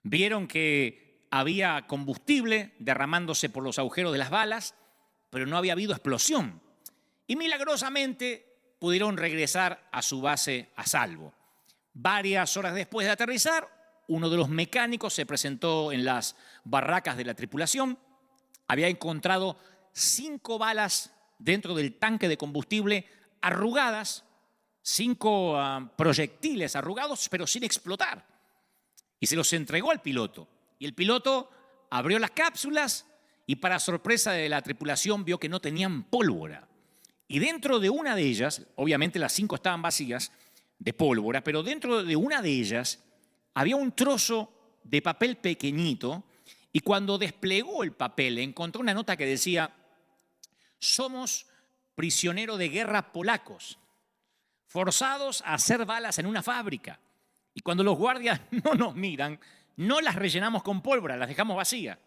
Vieron que había combustible derramándose por los agujeros de las balas, pero no había habido explosión. Y milagrosamente pudieron regresar a su base a salvo. Varias horas después de aterrizar, uno de los mecánicos se presentó en las barracas de la tripulación. Había encontrado 5 balas dentro del tanque de combustible arrugadas, 5 proyectiles arrugados, pero sin explotar. Y se los entregó al piloto. Y el piloto abrió las cápsulas y, para sorpresa de la tripulación, vio que no tenían pólvora. Y dentro de una de ellas, obviamente las 5 estaban vacías de pólvora, pero dentro de una de ellas había un trozo de papel pequeñito, y cuando desplegó el papel encontró una nota que decía: somos prisioneros de guerra polacos, forzados a hacer balas en una fábrica. Y cuando los guardias no nos miran, no las rellenamos con pólvora, las dejamos vacías.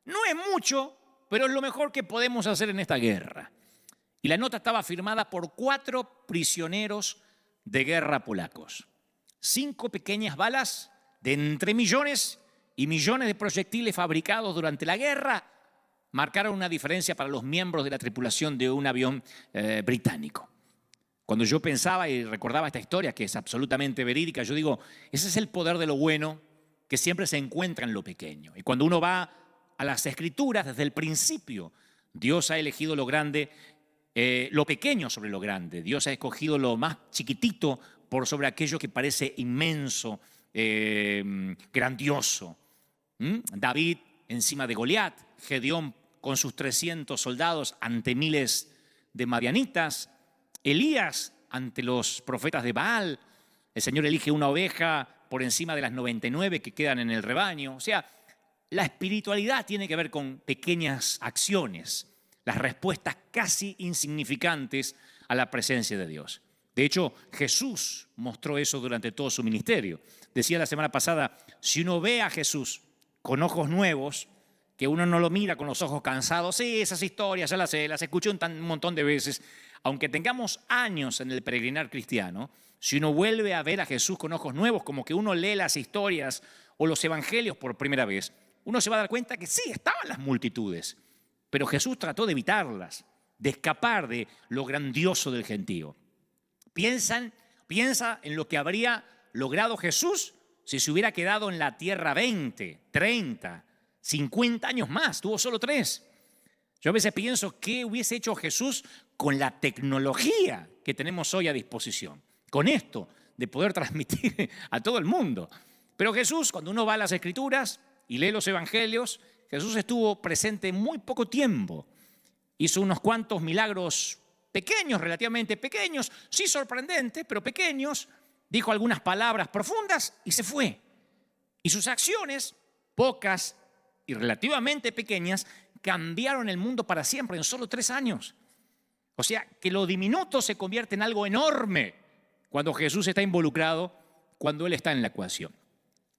No es mucho, pero es lo mejor que podemos hacer en esta guerra. Y la nota estaba firmada por 4 prisioneros de guerra polacos. 5 pequeñas balas de entre millones y millones de proyectiles fabricados durante la guerra marcaron una diferencia para los miembros de la tripulación de un avión británico. Cuando yo pensaba y recordaba esta historia, que es absolutamente verídica, yo digo, ese es el poder de lo bueno, que siempre se encuentra en lo pequeño. Y cuando uno va a las Escrituras, desde el principio, Dios ha elegido lo grande, lo pequeño sobre lo grande. Dios ha escogido lo más chiquitito por sobre aquello que parece inmenso, grandioso. David encima de Goliat, Gedeón con sus 300 soldados ante miles de madianitas, Elías ante los profetas de Baal. El Señor elige una oveja por encima de las 99 que quedan en el rebaño. O sea, la espiritualidad tiene que ver con pequeñas acciones, las respuestas casi insignificantes a la presencia de Dios. De hecho, Jesús mostró eso durante todo su ministerio. Decía la semana pasada, si uno ve a Jesús con ojos nuevos, que uno no lo mira con los ojos cansados, sí, esas historias ya las escuché un montón de veces. Aunque tengamos años en el peregrinar cristiano, si uno vuelve a ver a Jesús con ojos nuevos, como que uno lee las historias o los evangelios por primera vez, uno se va a dar cuenta que sí, estaban las multitudes, pero Jesús trató de evitarlas, de escapar de lo grandioso del gentío. Piensa en lo que habría logrado Jesús si se hubiera quedado en la tierra 20, 30, 50 años más, tuvo solo 3. Yo a veces pienso qué hubiese hecho Jesús con la tecnología que tenemos hoy a disposición, con esto de poder transmitir a todo el mundo. Pero Jesús, cuando uno va a las Escrituras y lee los evangelios, Jesús estuvo presente muy poco tiempo. Hizo unos cuantos milagros pequeños, relativamente pequeños, sí sorprendentes, pero pequeños. Dijo algunas palabras profundas y se fue. Y sus acciones, pocas y relativamente pequeñas, cambiaron el mundo para siempre en solo 3 años. O sea, que lo diminuto se convierte en algo enorme cuando Jesús está involucrado, cuando Él está en la ecuación.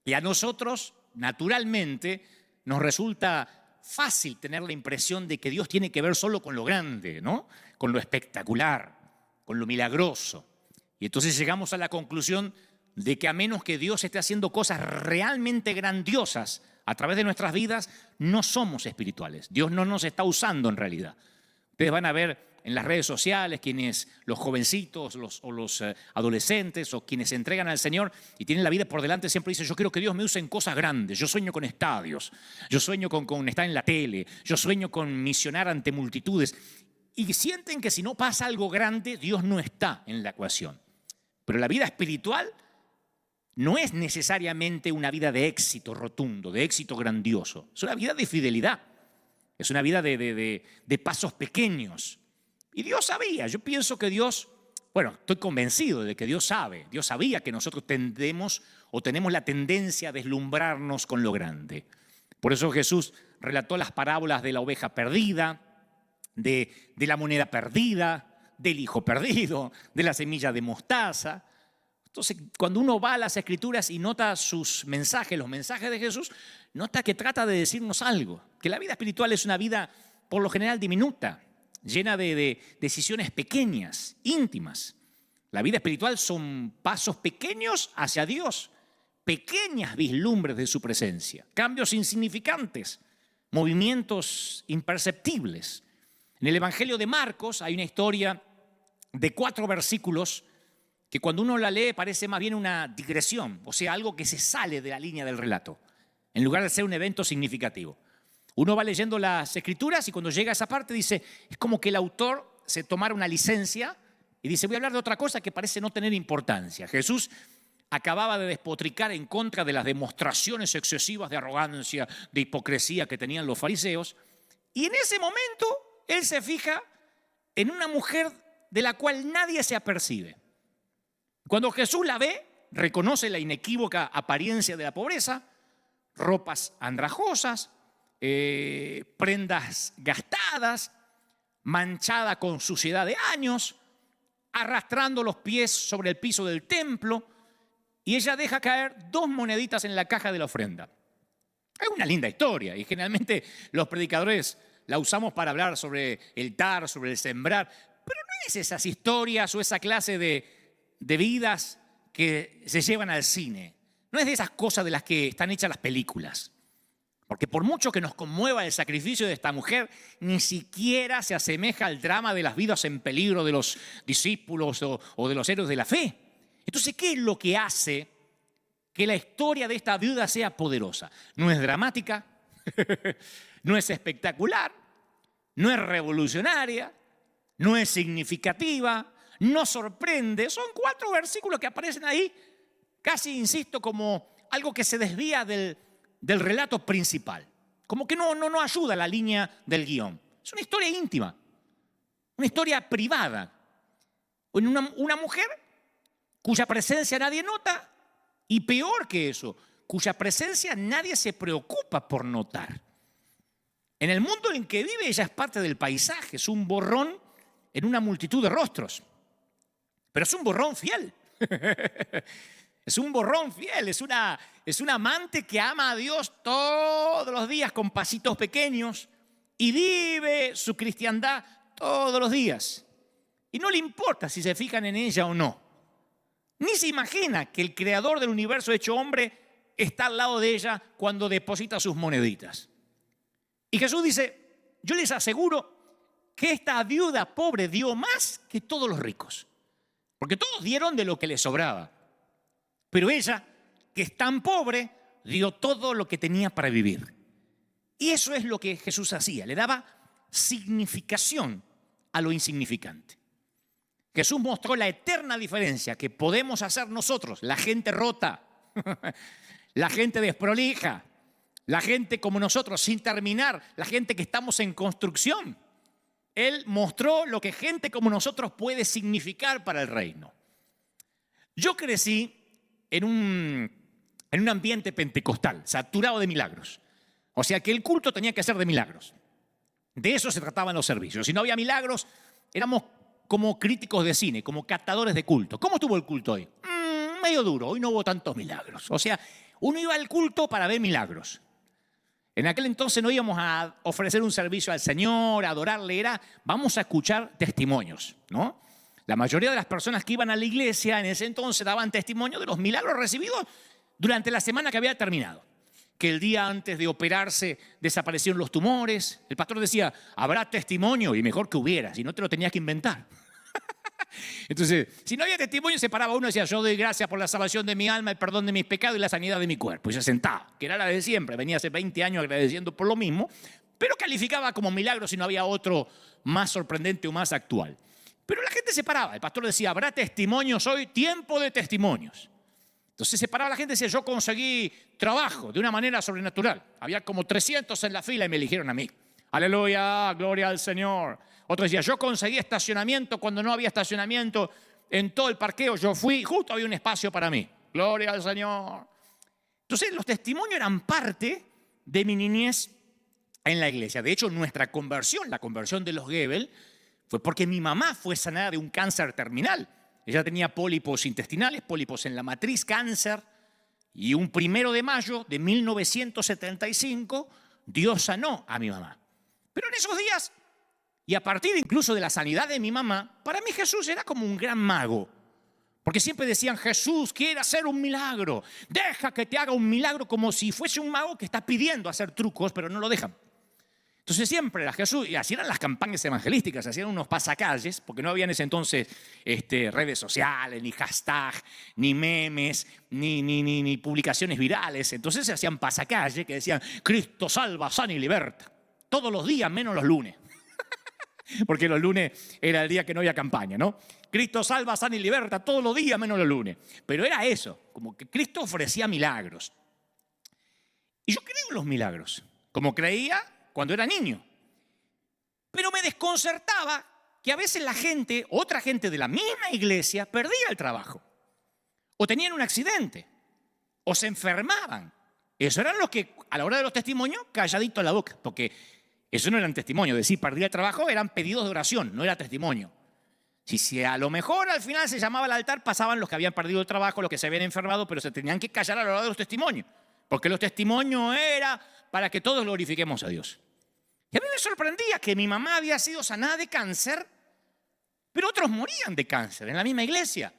Y a nosotros, naturalmente, nos resulta fácil tener la impresión de que Dios tiene que ver solo con lo grande, ¿no? Con lo espectacular, con lo milagroso. Y entonces llegamos a la conclusión de que a menos que Dios esté haciendo cosas realmente grandiosas a través de nuestras vidas, no somos espirituales. Dios no nos está usando en realidad. Ustedes van a ver en las redes sociales quienes, los jovencitos o los adolescentes o quienes se entregan al Señor y tienen la vida por delante, siempre dicen: yo quiero que Dios me use en cosas grandes, yo sueño con estadios, yo sueño con estar en la tele, yo sueño con misionar ante multitudes. Y sienten que si no pasa algo grande, Dios no está en la ecuación. Pero la vida espiritual no es necesariamente una vida de éxito rotundo, de éxito grandioso. Es una vida de fidelidad, es una vida de pasos pequeños. Y Dios sabía, yo pienso que Dios, estoy convencido de que Dios sabe. Dios sabía que nosotros tenemos la tendencia a deslumbrarnos con lo grande. Por eso Jesús relató las parábolas de la oveja perdida, de la moneda perdida, del hijo perdido, de la semilla de mostaza. Entonces, cuando uno va a las Escrituras y nota sus mensajes, los mensajes de Jesús, nota que trata de decirnos algo, que la vida espiritual es una vida por lo general diminuta, llena de decisiones pequeñas, íntimas. La vida espiritual son pasos pequeños hacia Dios, pequeñas vislumbres de su presencia, cambios insignificantes, movimientos imperceptibles. En el Evangelio de Marcos hay una historia de 4 versículos que cuando uno la lee parece más bien una digresión, o sea, algo que se sale de la línea del relato, en lugar de ser un evento significativo. Uno va leyendo las Escrituras y cuando llega a esa parte dice, es como que el autor se tomara una licencia y dice, voy a hablar de otra cosa que parece no tener importancia. Jesús acababa de despotricar en contra de las demostraciones excesivas de arrogancia, de hipocresía que tenían los fariseos, y en ese momento él se fija en una mujer de la cual nadie se apercibe. Cuando Jesús la ve, reconoce la inequívoca apariencia de la pobreza, ropas andrajosas, prendas gastadas, manchada con suciedad de años, arrastrando los pies sobre el piso del templo, y ella deja caer 2 moneditas en la caja de la ofrenda. Es una linda historia y generalmente los predicadores la usamos para hablar sobre el dar, sobre el sembrar, pero no es esas historias o esa clase de vidas que se llevan al cine. No es de esas cosas de las que están hechas las películas. Porque por mucho que nos conmueva el sacrificio de esta mujer, ni siquiera se asemeja al drama de las vidas en peligro de los discípulos o de los héroes de la fe. Entonces, ¿qué es lo que hace que la historia de esta viuda sea poderosa? No es dramática, no es espectacular, no es revolucionaria, no es significativa, no sorprende. Son 4 versículos que aparecen ahí, casi, insisto, como algo que se desvía del relato principal. Como que no ayuda a la línea del guión. Es una historia íntima, una historia privada. Una mujer cuya presencia nadie nota y peor que eso, cuya presencia nadie se preocupa por notar. En el mundo en que vive ella es parte del paisaje, es un borrón en una multitud de rostros. Pero es un borrón fiel. Es un borrón fiel, es una amante que ama a Dios todos los días con pasitos pequeños y vive su cristiandad todos los días. Y no le importa si se fijan en ella o no. Ni se imagina que el creador del universo hecho hombre está al lado de ella cuando deposita sus moneditas. Y Jesús dice, yo les aseguro que esta viuda pobre dio más que todos los ricos. Porque todos dieron de lo que les sobraba. Pero ella, que es tan pobre, dio todo lo que tenía para vivir. Y eso es lo que Jesús hacía, le daba significación a lo insignificante. Jesús mostró la eterna diferencia que podemos hacer nosotros, la gente rota, la gente desprolija, la gente como nosotros sin terminar, la gente que estamos en construcción. Él mostró lo que gente como nosotros puede significar para el reino. Yo crecí en un ambiente pentecostal, saturado de milagros. O sea que el culto tenía que ser de milagros. De eso se trataban los servicios. Si no había milagros, éramos como críticos de cine, como catadores de culto. ¿Cómo estuvo el culto hoy? Medio duro, hoy no hubo tantos milagros. O sea, uno iba al culto para ver milagros. En aquel entonces no íbamos a ofrecer un servicio al Señor, a adorarle, vamos a escuchar testimonios, ¿no? La mayoría de las personas que iban a la iglesia en ese entonces daban testimonio de los milagros recibidos durante la semana que había terminado. Que el día antes de operarse desaparecieron los tumores. El pastor decía, habrá testimonio, y mejor que hubiera, si no te lo tenías que inventar. Entonces, si no había testimonio, se paraba uno y decía, yo doy gracias por la salvación de mi alma, el perdón de mis pecados y la sanidad de mi cuerpo. Y se sentaba, que era la de siempre. Venía hace 20 años agradeciendo por lo mismo, pero calificaba como milagro si no había otro más sorprendente o más actual. Pero la gente se paraba. El pastor decía, habrá testimonios hoy, tiempo de testimonios. Entonces se paraba la gente y decía, yo conseguí trabajo de una manera sobrenatural. Había como 300 en la fila y me eligieron a mí. Aleluya, gloria al Señor. Otro decía, yo conseguí estacionamiento cuando no había estacionamiento en todo el parqueo. Yo fui, justo había un espacio para mí. Gloria al Señor. Entonces los testimonios eran parte de mi niñez en la iglesia. De hecho, nuestra conversión, la conversión de los Gebel, fue porque mi mamá fue sanada de un cáncer terminal. Ella tenía pólipos intestinales, pólipos en la matriz, cáncer. Y un 1 de mayo de 1975, Dios sanó a mi mamá. Pero en esos días, y a partir incluso de la sanidad de mi mamá, para mí Jesús era como un gran mago. Porque siempre decían, Jesús quiere hacer un milagro. Deja que te haga un milagro, como si fuese un mago que está pidiendo hacer trucos, pero no lo dejan. Entonces siempre era Jesús, y así eran las campañas evangelísticas, hacían unos pasacalles, porque no había en ese entonces redes sociales, ni hashtag, ni memes, ni publicaciones virales. Entonces se hacían pasacalles que decían, Cristo salva, sana y liberta. Todos los días, menos los lunes. Porque los lunes era el día que no había campaña, ¿no? Cristo salva, sana y liberta todos los días, menos los lunes. Pero era eso, como que Cristo ofrecía milagros. Y yo creo en los milagros, como creía cuando era niño. Pero me desconcertaba que a veces la gente, otra gente de la misma iglesia, perdía el trabajo. O tenían un accidente. O se enfermaban. Eso eran los que, a la hora de los testimonios, calladitos en la boca. Porque eso no eran testimonios. Decir, perdí el trabajo, eran pedidos de oración, no era testimonio. Si a lo mejor al final se llamaba al altar, pasaban los que habían perdido el trabajo, los que se habían enfermado, pero se tenían que callar a la hora de los testimonios. Porque los testimonios era para que todos glorifiquemos a Dios. Y a mí me sorprendía que mi mamá había sido sanada de cáncer, pero otros morían de cáncer en la misma iglesia.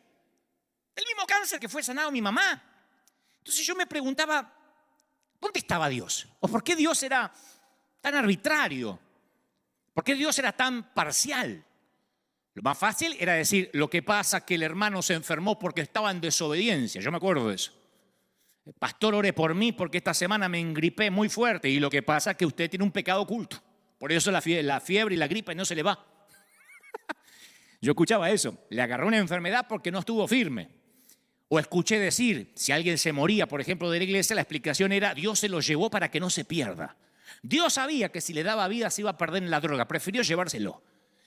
El mismo cáncer que fue sanado mi mamá. Entonces yo me preguntaba, ¿dónde estaba Dios? ¿O por qué Dios era tan arbitrario? ¿Por qué Dios era tan parcial? Lo más fácil era decir, lo que pasa es que el hermano se enfermó porque estaba en desobediencia. Yo me acuerdo de eso. Pastor, ore por mí porque esta semana me engripé muy fuerte y lo que pasa es que usted tiene un pecado oculto. Por eso la fiebre y la gripe no se le va. Yo escuchaba eso. Le agarró una enfermedad porque no estuvo firme. O escuché decir, si alguien se moría, por ejemplo, de la iglesia, la explicación era, Dios se lo llevó para que no se pierda. Dios sabía que si le daba vida se iba a perder en la droga. Prefirió llevárselo.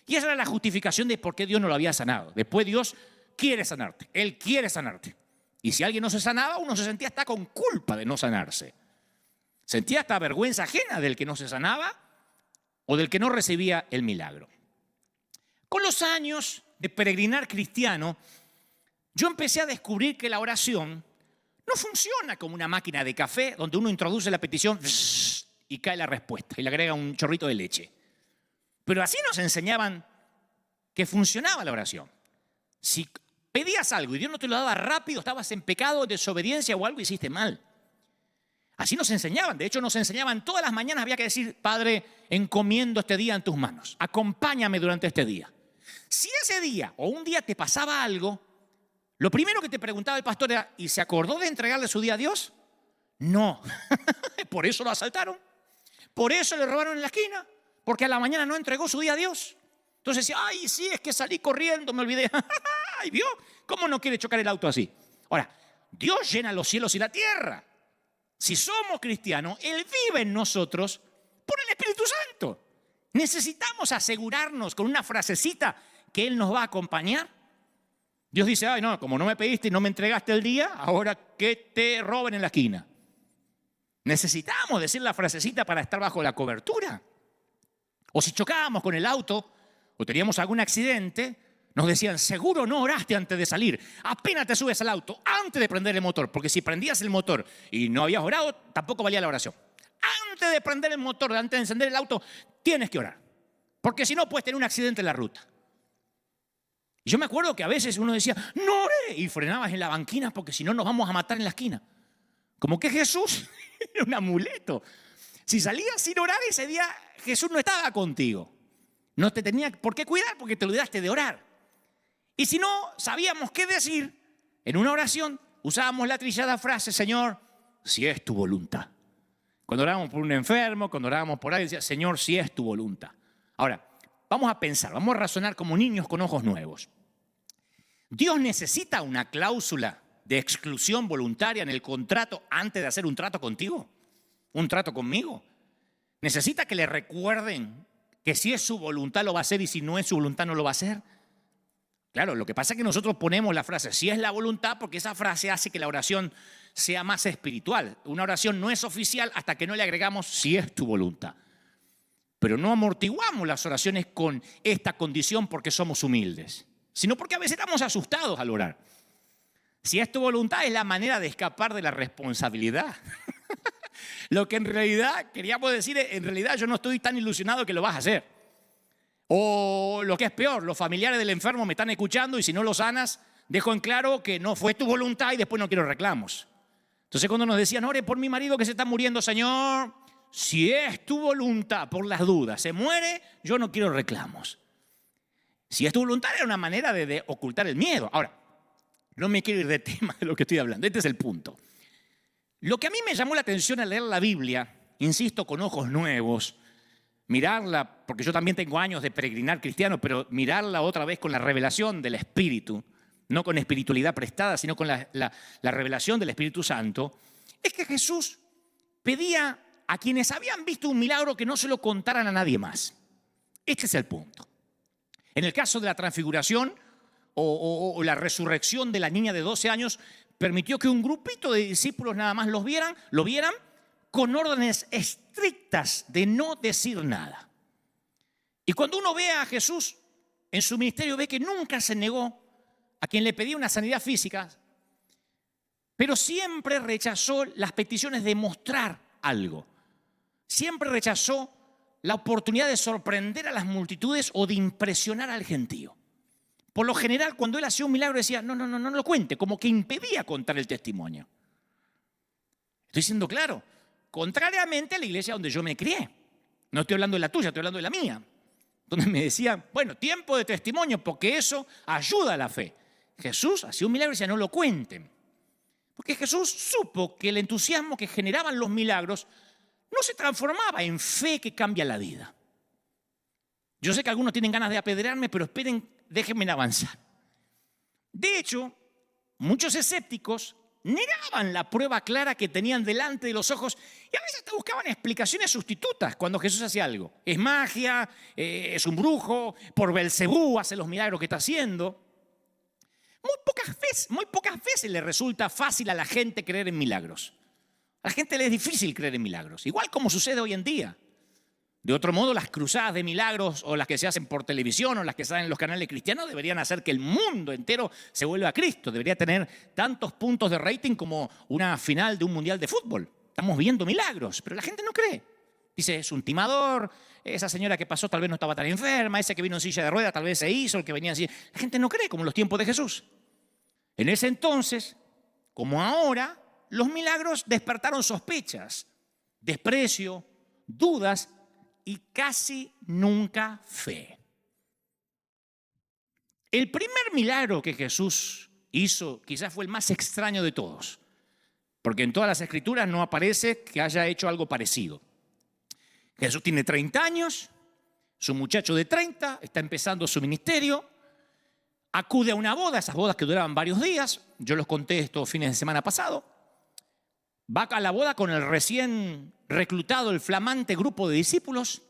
Y esa era la justificación de por qué Dios no lo había sanado. Después Dios quiere sanarte. Él quiere sanarte. Y si alguien no se sanaba, uno se sentía hasta con culpa de no sanarse. Sentía hasta vergüenza ajena del que no se sanaba o del que no recibía el milagro. Con los años de peregrinar cristiano, yo empecé a descubrir que la oración no funciona como una máquina de café donde uno introduce la petición y cae la respuesta y le agrega un chorrito de leche. Pero así nos enseñaban que funcionaba la oración. Si pedías algo y Dios no te lo daba rápido, estabas en pecado, desobediencia o algo hiciste mal. Así nos enseñaban. De hecho, nos enseñaban todas las mañanas. Había que decir, Padre, encomiendo este día en tus manos. Acompáñame durante este día. Si ese día o un día te pasaba algo, lo primero que te preguntaba el pastor era, ¿y se acordó de entregarle su día a Dios? No. Por eso lo asaltaron. Por eso le robaron en la esquina. Porque a la mañana no entregó su día a Dios. Entonces decía, ay, sí, es que salí corriendo, me olvidé. Ay, ¿vio? ¿Cómo no quiere chocar el auto así? Ahora, Dios llena los cielos y la tierra. Si somos cristianos, Él vive en nosotros por el Espíritu Santo. Necesitamos asegurarnos con una frasecita que Él nos va a acompañar. Dios dice, ay, no, como no me pediste y no me entregaste el día, ahora que te roben en la esquina. Necesitamos decir la frasecita para estar bajo la cobertura. O si chocábamos con el auto o teníamos algún accidente, nos decían, seguro no oraste antes de salir. Apenas te subes al auto, antes de prender el motor. Porque si prendías el motor y no habías orado, tampoco valía la oración. Antes de prender el motor, antes de encender el auto, tienes que orar. Porque si no, puedes tener un accidente en la ruta. Y yo me acuerdo que a veces uno decía, no oré. Y frenabas en la banquina porque si no nos vamos a matar en la esquina. Como que Jesús era un amuleto. Si salías sin orar ese día, Jesús no estaba contigo. No te tenía por qué cuidar porque te olvidaste de orar. Y si no sabíamos qué decir, en una oración usábamos la trillada frase, Señor, si es tu voluntad. Cuando orábamos por un enfermo, cuando orábamos por alguien, decía, Señor, si es tu voluntad. Ahora, vamos a pensar, vamos a razonar como niños con ojos nuevos. ¿Dios necesita una cláusula de exclusión voluntaria en el contrato antes de hacer un trato contigo? ¿Un trato conmigo? ¿Necesita que le recuerden que si es su voluntad lo va a hacer y si no es su voluntad no lo va a hacer? Claro, lo que pasa es que nosotros ponemos la frase, si es la voluntad, porque esa frase hace que la oración sea más espiritual. Una oración no es oficial hasta que no le agregamos si es tu voluntad. Pero no amortiguamos las oraciones con esta condición porque somos humildes, sino porque a veces estamos asustados al orar. Si es tu voluntad es la manera de escapar de la responsabilidad. Lo que en realidad queríamos decir es, en realidad yo no estoy tan ilusionado que lo vas a hacer. O lo que es peor, los familiares del enfermo me están escuchando y si no lo sanas, dejó en claro que no fue tu voluntad y después no quiero reclamos. Entonces cuando nos decían, ore por mi marido que se está muriendo, Señor, si es tu voluntad, por las dudas, se muere, yo no quiero reclamos. Si es tu voluntad, era una manera de ocultar el miedo. Ahora, no me quiero ir de tema de lo que estoy hablando, este es el punto. Lo que a mí me llamó la atención al leer la Biblia, insisto, con ojos nuevos, mirarla, porque yo también tengo años de peregrinar cristiano, pero mirarla otra vez con la revelación del Espíritu, no con espiritualidad prestada, sino con la revelación del Espíritu Santo, es que Jesús pedía a quienes habían visto un milagro que no se lo contaran a nadie más. Este es el punto. En el caso de la transfiguración o la resurrección de la niña de 12 años, permitió que un grupito de discípulos nada más lo vieran con órdenes estrictas de no decir nada. Y cuando uno ve a Jesús en su ministerio, ve que nunca se negó a quien le pedía una sanidad física, pero siempre rechazó las peticiones de mostrar algo. Siempre rechazó la oportunidad de sorprender a las multitudes o de impresionar al gentío. Por lo general, cuando él hacía un milagro decía, no lo cuente, como que impedía contar el testimonio. Estoy siendo claro, contrariamente a la iglesia donde yo me crié. No estoy hablando de la tuya, estoy hablando de la mía. Donde me decían, bueno, tiempo de testimonio, porque eso ayuda a la fe. Jesús hacía un milagro y decía, no lo cuenten. Porque Jesús supo que el entusiasmo que generaban los milagros no se transformaba en fe que cambia la vida. Yo sé que algunos tienen ganas de apedrearme, pero esperen, déjenme avanzar. De hecho, muchos escépticos negaban la prueba clara que tenían delante de los ojos y a veces te buscaban explicaciones sustitutas cuando Jesús hacía algo. Es magia, es un brujo, por Belcebú hace los milagros que está haciendo. Muy pocas veces le resulta fácil a la gente creer en milagros. A la gente le es difícil creer en milagros, igual como sucede hoy en día. De otro modo, las cruzadas de milagros o las que se hacen por televisión o las que salen en los canales cristianos deberían hacer que el mundo entero se vuelva a Cristo. Debería tener tantos puntos de rating como una final de un mundial de fútbol. Estamos viendo milagros, pero la gente no cree. Dice, es un timador, esa señora que pasó tal vez no estaba tan enferma, ese que vino en silla de ruedas tal vez se hizo, el que venía así. La gente no cree como en los tiempos de Jesús. En ese entonces, como ahora, los milagros despertaron sospechas, desprecio, dudas y casi nunca fe. El primer milagro que Jesús hizo quizás fue el más extraño de todos, porque en todas las escrituras no aparece que haya hecho algo parecido. Jesús tiene 30 años, su muchacho de 30 está empezando su ministerio, acude a una boda, esas bodas que duraban varios días, yo los conté estos fines de semana pasado, va a la boda con el recién reclutado, el flamante grupo de discípulos.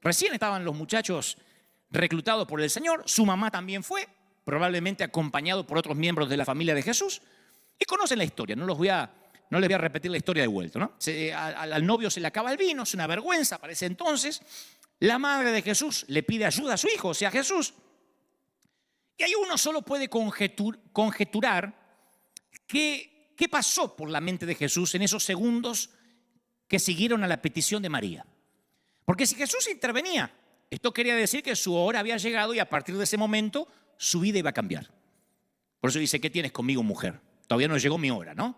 Recién estaban los muchachos reclutados por el Señor. Su mamá también fue, probablemente acompañado por otros miembros de la familia de Jesús. Y conocen la historia, no les voy a repetir la historia de vuelta, ¿no? Al novio se le acaba el vino, es una vergüenza para ese entonces. La madre de Jesús le pide ayuda a su hijo, o sea, a Jesús. Y ahí uno solo puede conjeturar qué pasó por la mente de Jesús en esos segundos que siguieron a la petición de María. Porque si Jesús intervenía, esto quería decir que su hora había llegado y a partir de ese momento su vida iba a cambiar. Por eso dice, ¿qué tienes conmigo, mujer? Todavía no llegó mi hora, ¿no?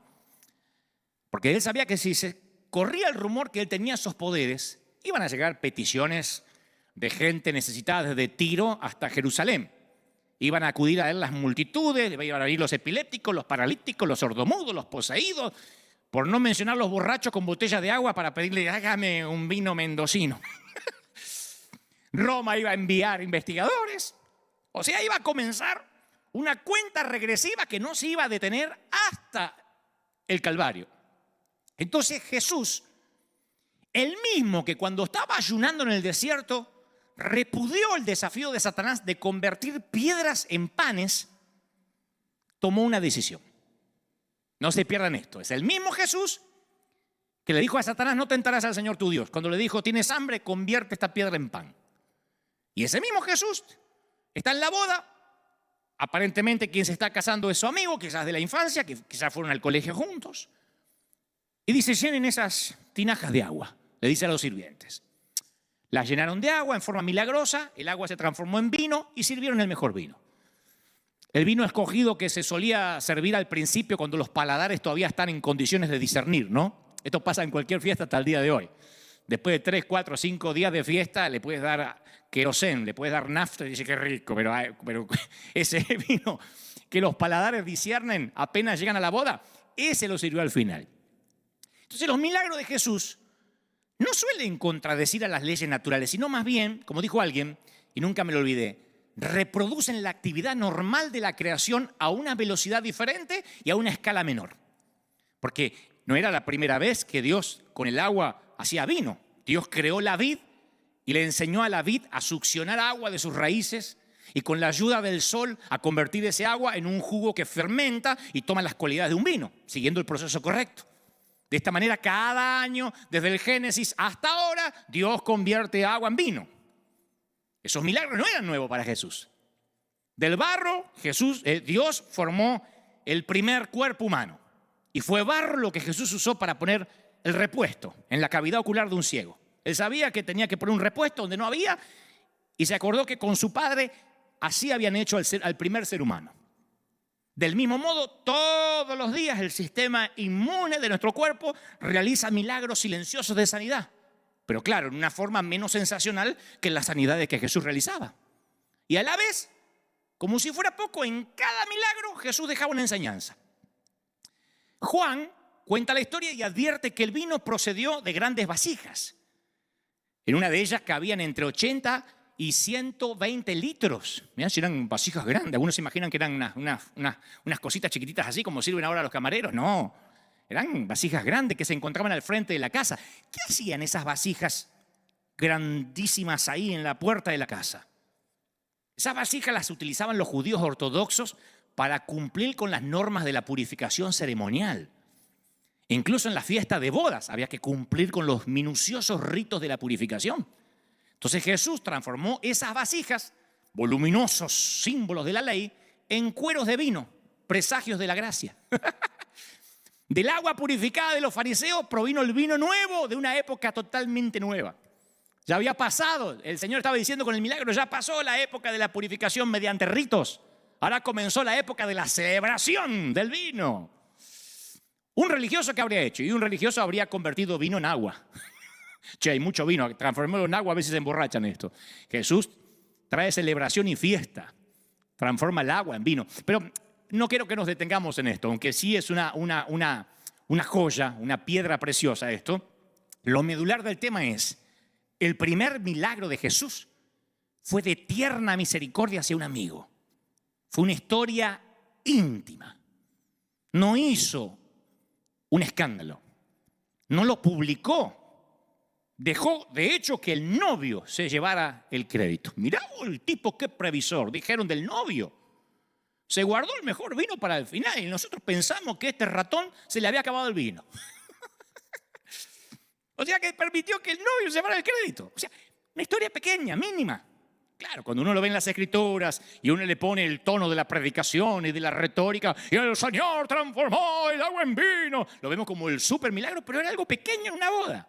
Porque él sabía que si se corría el rumor que él tenía esos poderes, iban a llegar peticiones de gente necesitada desde Tiro hasta Jerusalén. Iban a acudir a él las multitudes, iban a venir los epilépticos, los paralíticos, los sordomudos, los poseídos, por no mencionar los borrachos con botellas de agua para pedirle, hágame un vino mendocino. Roma iba a enviar investigadores. O sea, iba a comenzar una cuenta regresiva que no se iba a detener hasta el Calvario. Entonces Jesús, el mismo que cuando estaba ayunando en el desierto, repudió el desafío de Satanás de convertir piedras en panes, tomó una decisión. No se pierdan esto. Es el mismo Jesús que le dijo a Satanás, no tentarás al Señor tu Dios. Cuando le dijo, tienes hambre, convierte esta piedra en pan. Y ese mismo Jesús está en la boda. Aparentemente quien se está casando es su amigo, quizás de la infancia, que quizás fueron al colegio juntos. Y dice, llenen esas tinajas de agua, le dice a los sirvientes. Las llenaron de agua en forma milagrosa, el agua se transformó en vino y sirvieron el mejor vino. El vino escogido que se solía servir al principio cuando los paladares todavía están en condiciones de discernir, ¿no? Esto pasa en cualquier fiesta hasta el día de hoy. Después de 3, 4, 5 días de fiesta le puedes dar querosén, le puedes dar nafta y dice que rico, pero ese vino que los paladares disciernen apenas llegan a la boda, ese lo sirvió al final. Entonces los milagros de Jesús no suelen contradecir a las leyes naturales, sino más bien, como dijo alguien, y nunca me lo olvidé, reproducen la actividad normal de la creación a una velocidad diferente y a una escala menor. Porque no era la primera vez que Dios con el agua hacía vino. Dios creó la vid y le enseñó a la vid a succionar agua de sus raíces y con la ayuda del sol a convertir ese agua en un jugo que fermenta y toma las cualidades de un vino, siguiendo el proceso correcto. De esta manera, cada año, desde el Génesis hasta ahora, Dios convierte agua en vino. Esos milagros no eran nuevos para Jesús. Del barro, Dios formó el primer cuerpo humano. Y fue barro lo que Jesús usó para poner el repuesto en la cavidad ocular de un ciego. Él sabía que tenía que poner un repuesto donde no había y se acordó que con su padre así habían hecho al primer ser humano. Del mismo modo, todos los días el sistema inmune de nuestro cuerpo realiza milagros silenciosos de sanidad. Pero claro, en una forma menos sensacional que las sanidades que Jesús realizaba. Y a la vez, como si fuera poco, en cada milagro Jesús dejaba una enseñanza. Juan cuenta la historia y advierte que el vino procedió de grandes vasijas. En una de ellas cabían entre 80 y 120 litros. Mirá si eran vasijas grandes. Algunos se imaginan que eran unas cositas chiquititas así como sirven ahora los camareros. No, eran vasijas grandes que se encontraban al frente de la casa. ¿Qué hacían esas vasijas grandísimas ahí en la puerta de la casa? Esas vasijas las utilizaban los judíos ortodoxos para cumplir con las normas de la purificación ceremonial. Incluso en la fiesta de bodas había que cumplir con los minuciosos ritos de la purificación. Entonces Jesús transformó esas vasijas, voluminosos símbolos de la ley, en cueros de vino, presagios de la gracia. Del agua purificada de los fariseos provino el vino nuevo de una época totalmente nueva. Ya había pasado, el Señor estaba diciendo con el milagro, ya pasó la época de la purificación mediante ritos. Ahora comenzó la época de la celebración del vino. Un religioso, ¿qué habría hecho? Y un religioso habría convertido vino en agua. Che, hay mucho vino, transformarlo en agua, a veces se emborrachan esto. Jesús trae celebración y fiesta, transforma el agua en vino. Pero no quiero que nos detengamos en esto, aunque sí es una joya, una piedra preciosa esto. Lo medular del tema es, el primer milagro de Jesús fue de tierna misericordia hacia un amigo. Fue una historia íntima. No hizo un escándalo. No lo publicó. Dejó, de hecho, que el novio se llevara el crédito. Mirá el tipo, qué previsor, dijeron del novio. Se guardó el mejor vino para el final y nosotros pensamos que este ratón se le había acabado el vino. O sea que permitió que el novio se llevara el crédito. O sea, una historia pequeña, mínima. Claro, cuando uno lo ve en las Escrituras y uno le pone el tono de la predicación y de la retórica, y el Señor transformó el agua en vino, lo vemos como el súper milagro, pero era algo pequeño en una boda.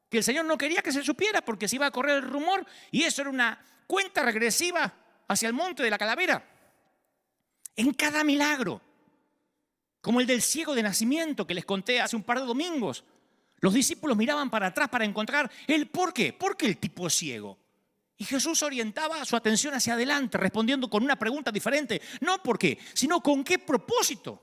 Que el Señor no quería que se supiera porque se iba a correr el rumor y eso era una cuenta regresiva hacia el monte de la calavera. En cada milagro, como el del ciego de nacimiento que les conté hace un par de domingos, los discípulos miraban para atrás para encontrar el por qué. ¿Por qué el tipo es ciego? Y Jesús orientaba su atención hacia adelante, respondiendo con una pregunta diferente. No por qué, sino con qué propósito.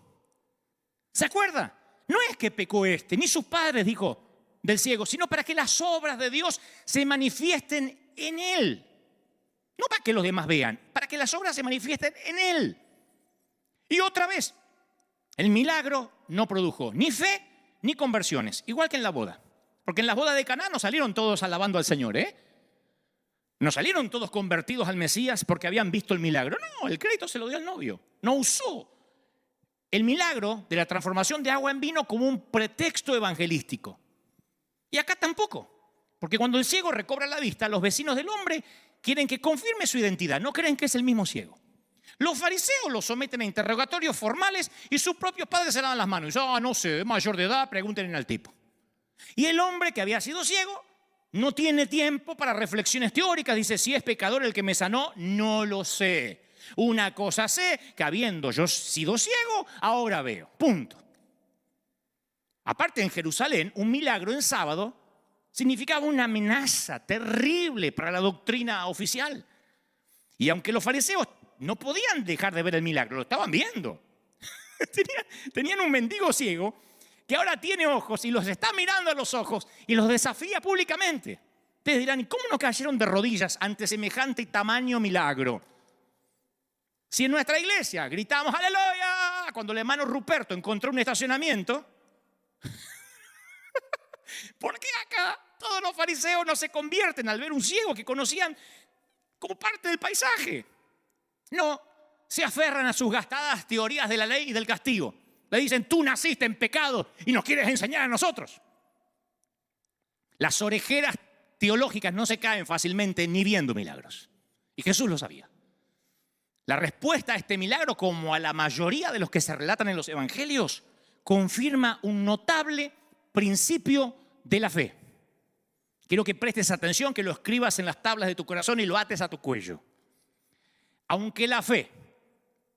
¿Se acuerda? No es que pecó ni sus padres, dijo, del ciego, sino para que las obras de Dios se manifiesten en él. No para que los demás vean, para que las obras se manifiesten en él. Y otra vez, el milagro no produjo ni fe ni conversiones, igual que en la boda. Porque en la boda de Caná no salieron todos alabando al Señor, No salieron todos convertidos al Mesías porque habían visto el milagro. No, el crédito se lo dio al novio. No usó el milagro de la transformación de agua en vino como un pretexto evangelístico. Y acá tampoco. Porque cuando el ciego recobra la vista, los vecinos del hombre quieren que confirme su identidad. No creen que es el mismo ciego. Los fariseos lo someten a interrogatorios formales y sus propios padres se lavan las manos. Y dicen, no sé, es mayor de edad, pregúntenle al tipo. Y el hombre que había sido ciego no tiene tiempo para reflexiones teóricas. Dice, si es pecador el que me sanó, no lo sé. Una cosa sé, que habiendo yo sido ciego, ahora veo. Punto. Aparte, en Jerusalén, un milagro en sábado significaba una amenaza terrible para la doctrina oficial. Y aunque los fariseos no podían dejar de ver el milagro, lo estaban viendo. Tenían un mendigo ciego que ahora tiene ojos y los está mirando a los ojos y los desafía públicamente. Ustedes dirán, ¿y cómo no cayeron de rodillas ante semejante y tamaño milagro? Si en nuestra iglesia gritamos ¡aleluya! Cuando el hermano Ruperto encontró un estacionamiento, ¿por qué acá todos los fariseos no se convierten al ver un ciego que conocían como parte del paisaje? No, se aferran a sus gastadas teorías de la ley y del castigo. Le dicen, tú naciste en pecado y nos quieres enseñar a nosotros. Las orejeras teológicas no se caen fácilmente ni viendo milagros. Y Jesús lo sabía. La respuesta a este milagro, como a la mayoría de los que se relatan en los evangelios, confirma un notable principio de la fe. Quiero que prestes atención, que lo escribas en las tablas de tu corazón y lo ates a tu cuello. Aunque la fe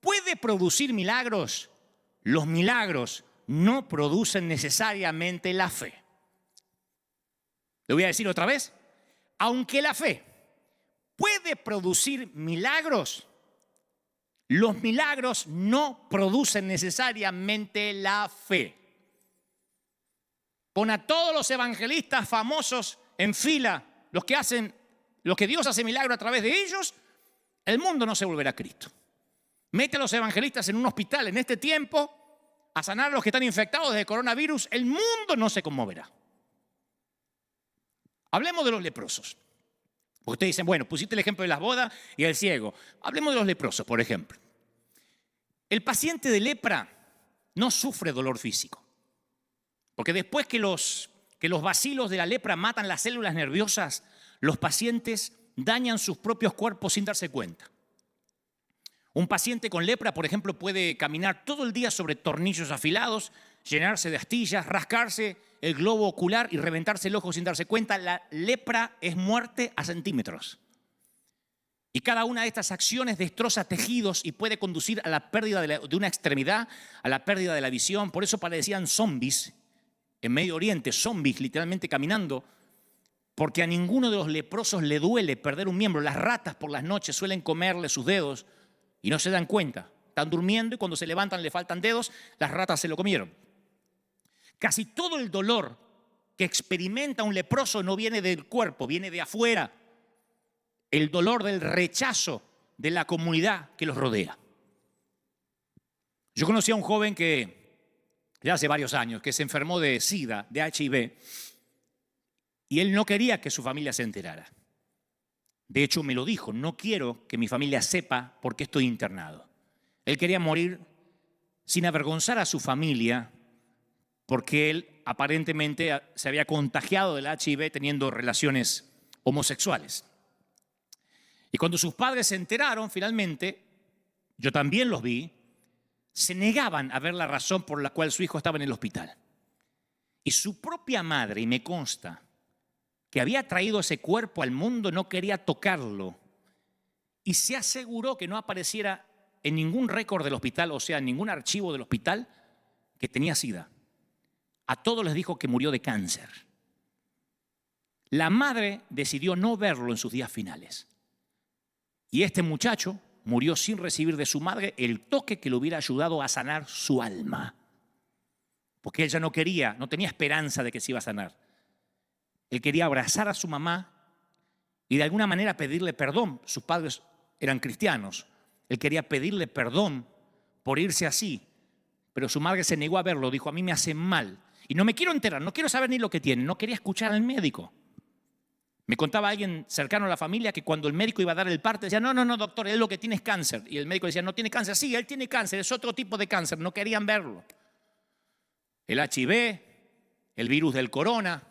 puede producir milagros, los milagros no producen necesariamente la fe. Le voy a decir otra vez. Aunque la fe puede producir milagros, los milagros no producen necesariamente la fe. Pon a todos los evangelistas famosos en fila, los que Dios hace milagro a través de ellos, el mundo no se volverá a Cristo. Mete a los evangelistas en un hospital en este tiempo a sanar a los que están infectados de coronavirus, el mundo no se conmoverá. Hablemos de los leprosos. Porque ustedes dicen, bueno, pusiste el ejemplo de las bodas y el ciego. Hablemos de los leprosos, por ejemplo. El paciente de lepra no sufre dolor físico. Porque después que los bacilos de la lepra matan las células nerviosas, los pacientes dañan sus propios cuerpos sin darse cuenta. Un paciente con lepra, por ejemplo, puede caminar todo el día sobre tornillos afilados, llenarse de astillas, rascarse el globo ocular y reventarse el ojo sin darse cuenta. La lepra es muerte a centímetros. Y cada una de estas acciones destroza tejidos y puede conducir a la pérdida de una extremidad, a la pérdida de la visión. Por eso parecían zombies en Medio Oriente, zombies literalmente caminando, porque a ninguno de los leprosos le duele perder un miembro. Las ratas por las noches suelen comerle sus dedos y no se dan cuenta. Están durmiendo y cuando se levantan le faltan dedos, las ratas se lo comieron. Casi todo el dolor que experimenta un leproso no viene del cuerpo, viene de afuera. El dolor del rechazo de la comunidad que los rodea. Yo conocí a un joven que ya hace varios años, que se enfermó de SIDA, de HIV, y él no quería que su familia se enterara. De hecho, me lo dijo, no quiero que mi familia sepa por qué estoy internado. Él quería morir sin avergonzar a su familia, porque él aparentemente se había contagiado del HIV teniendo relaciones homosexuales. Y cuando sus padres se enteraron, finalmente, yo también los vi, se negaban a ver la razón por la cual su hijo estaba en el hospital. Y su propia madre, y me consta, que había traído ese cuerpo al mundo, no quería tocarlo. Y se aseguró que no apareciera en ningún récord del hospital, o sea, en ningún archivo del hospital, que tenía SIDA. A todos les dijo que murió de cáncer. La madre decidió no verlo en sus días finales. Y este muchacho murió sin recibir de su madre el toque que le hubiera ayudado a sanar su alma. Porque ella no tenía esperanza de que se iba a sanar. Él quería abrazar a su mamá y de alguna manera pedirle perdón. Sus padres eran cristianos. Él quería pedirle perdón por irse así. Pero su madre se negó a verlo. Dijo, a mí me hace mal. Y no me quiero enterar, no quiero saber ni lo que tiene. No quería escuchar al médico. Me contaba alguien cercano a la familia que cuando el médico iba a dar el parte decía, no, doctor, él lo que tiene es cáncer. Y el médico decía, no tiene cáncer. Sí, él tiene cáncer, es otro tipo de cáncer. No querían verlo. El HIV, el virus del corona,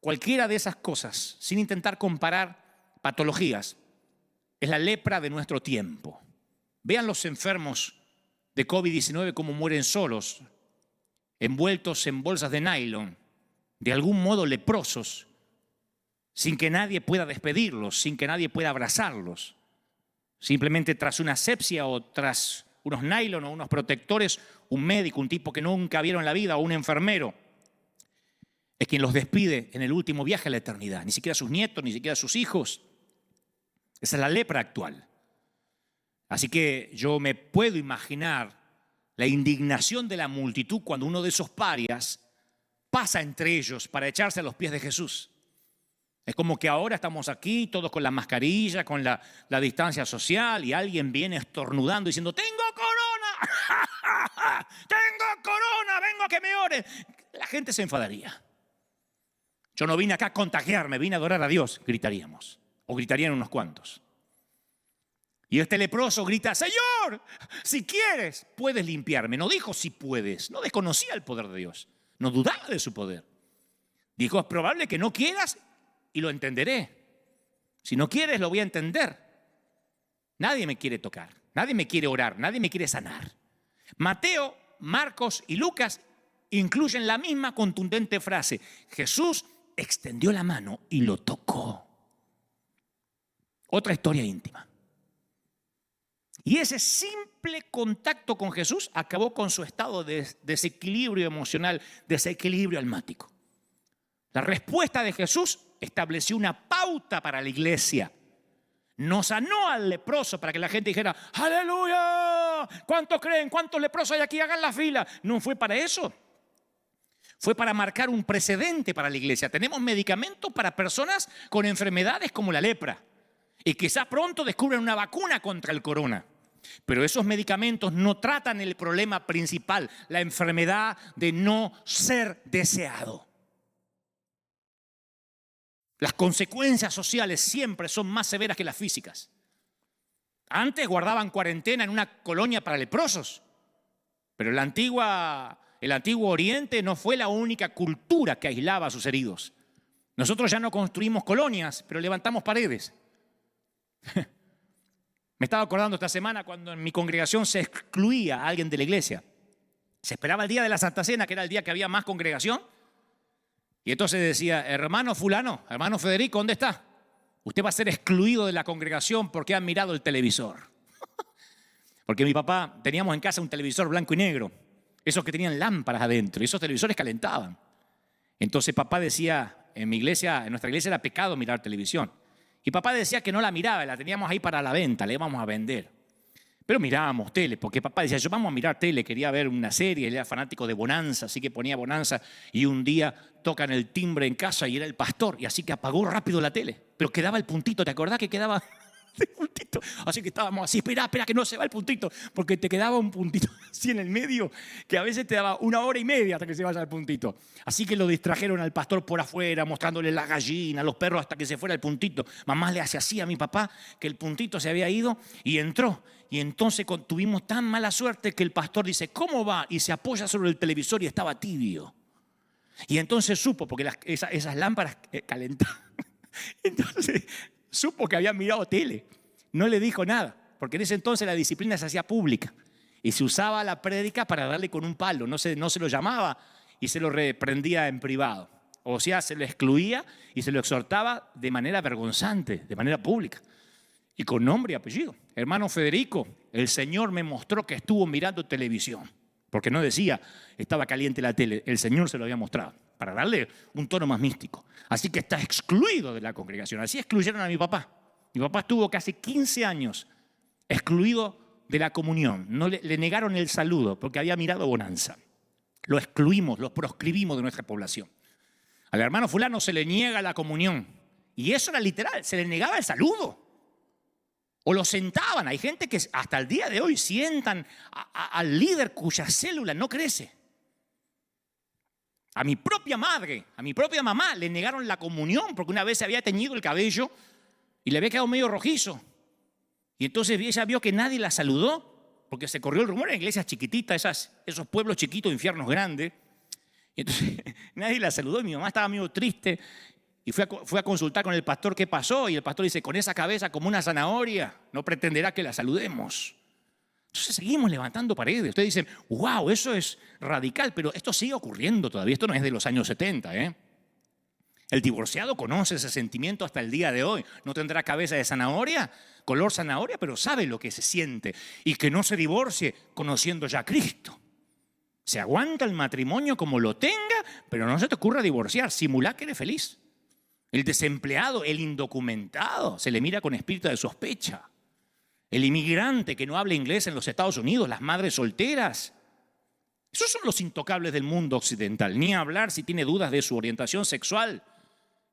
cualquiera de esas cosas, sin intentar comparar patologías, es la lepra de nuestro tiempo. Vean los enfermos de COVID-19 cómo mueren solos, envueltos en bolsas de nylon, de algún modo leprosos, sin que nadie pueda despedirlos, sin que nadie pueda abrazarlos. Simplemente tras una asepsia o tras unos nylon o unos protectores, un médico, un tipo que nunca vieron en la vida o un enfermero es quien los despide en el último viaje a la eternidad. Ni siquiera sus nietos, ni siquiera sus hijos. Esa es la lepra actual. Así que yo me puedo imaginar la indignación de la multitud cuando uno de esos parias pasa entre ellos para echarse a los pies de Jesús. Es como que ahora estamos aquí, todos con la mascarilla, con la distancia social, y alguien viene estornudando diciendo: ¡tengo corona! ¡Tengo corona! ¡Vengo a que me ore! La gente se enfadaría. Yo no vine acá a contagiarme, vine a adorar a Dios, gritaríamos. O gritarían unos cuantos. Y este leproso grita: Señor, si quieres, puedes limpiarme. No dijo si puedes, no desconocía el poder de Dios, no dudaba de su poder. Dijo: es probable que no quieras y lo entenderé. Si no quieres, lo voy a entender. Nadie me quiere tocar, nadie me quiere orar, nadie me quiere sanar. Mateo, Marcos y Lucas incluyen la misma contundente frase: Jesús extendió la mano y lo tocó. Otra historia íntima. Y ese simple contacto con Jesús acabó con su estado de desequilibrio emocional, desequilibrio almático. La respuesta de Jesús estableció una pauta para la iglesia. No sanó al leproso para que la gente dijera: ¡aleluya! ¿Cuántos creen? ¿Cuántos leprosos hay aquí? Hagan la fila. No fue para eso. Fue para marcar un precedente para la iglesia. Tenemos medicamentos para personas con enfermedades como la lepra. Y quizás pronto descubran una vacuna contra el corona. Pero esos medicamentos no tratan el problema principal, la enfermedad de no ser deseado. Las consecuencias sociales siempre son más severas que las físicas. Antes guardaban cuarentena en una colonia para leprosos, pero el antiguo Oriente no fue la única cultura que aislaba a sus heridos. Nosotros ya no construimos colonias, pero levantamos paredes. Me estaba acordando esta semana cuando en mi congregación se excluía a alguien de la iglesia. Se esperaba el día de la Santa Cena, que era el día que había más congregación. Y entonces decía: hermano fulano, hermano Federico, ¿dónde está? Usted va a ser excluido de la congregación porque ha mirado el televisor. Porque mi papá, teníamos en casa un televisor blanco y negro, esos que tenían lámparas adentro, y esos televisores calentaban. Entonces papá decía, en nuestra iglesia era pecado mirar televisión. Y papá decía que no la miraba, la teníamos ahí para la venta, la íbamos a vender. Pero mirábamos tele, porque papá decía: yo vamos a mirar tele, quería ver una serie, él era fanático de Bonanza, así que ponía Bonanza, y un día tocan el timbre en casa y era el pastor, y así que apagó rápido la tele. Pero quedaba el puntito, ¿te acordás que quedaba el puntito? Así que estábamos así: espera que no se va el puntito, porque te quedaba un puntito así en el medio, que a veces te daba 1 hora y media hasta que se vaya el puntito. Así que lo distrajeron al pastor por afuera, mostrándole la gallina, los perros, hasta que se fuera el puntito. Mamá le hace así a mi papá, que el puntito se había ido, y entró. Y entonces tuvimos tan mala suerte que el pastor dice: ¿cómo va? Y se apoya sobre el televisor y estaba tibio. Y entonces supo, porque esas lámparas calentaban. Entonces supo que había mirado tele. No le dijo nada, porque en ese entonces la disciplina se hacía pública. Y se usaba la prédica para darle con un palo. No se lo llamaba y se lo reprendía en privado. O sea, se lo excluía y se lo exhortaba de manera vergonzante, de manera pública. Y con nombre y apellido: hermano Federico, el Señor me mostró que estuvo mirando televisión. Porque no decía: estaba caliente la tele, el Señor se lo había mostrado, para darle un tono más místico. Así que está excluido de la congregación. Así excluyeron a mi papá. Mi papá estuvo casi 15 años excluido de la comunión. No le negaron el saludo porque había mirado Bonanza. Lo excluimos, lo proscribimos de nuestra población. Al hermano fulano se le niega la comunión. Y eso era literal, se le negaba el saludo. O lo sentaban. Hay gente que hasta el día de hoy sientan al líder cuya célula no crece. A mi propia madre, a mi propia mamá le negaron la comunión porque una vez se había teñido el cabello y le había quedado medio rojizo. Y entonces ella vio que nadie la saludó porque se corrió el rumor en iglesias chiquititas, esos pueblos chiquitos, infiernos grandes. Y entonces nadie la saludó y mi mamá estaba medio triste. Y fue a consultar con el pastor qué pasó. Y el pastor dice: con esa cabeza como una zanahoria, no pretenderá que la saludemos. Entonces seguimos levantando paredes. Ustedes dicen: wow, eso es radical, pero esto sigue ocurriendo todavía. Esto no es de los años 70, ¿eh? El divorciado conoce ese sentimiento hasta el día de hoy. No tendrá cabeza de zanahoria, color zanahoria, pero sabe lo que se siente. Y que no se divorcie conociendo ya a Cristo. Se aguanta el matrimonio como lo tenga, pero no se te ocurra divorciar. Simulá que eres feliz. El desempleado, el indocumentado, se le mira con espíritu de sospecha. El inmigrante que no habla inglés en los Estados Unidos, las madres solteras. Esos son los intocables del mundo occidental. Ni hablar si tiene dudas de su orientación sexual.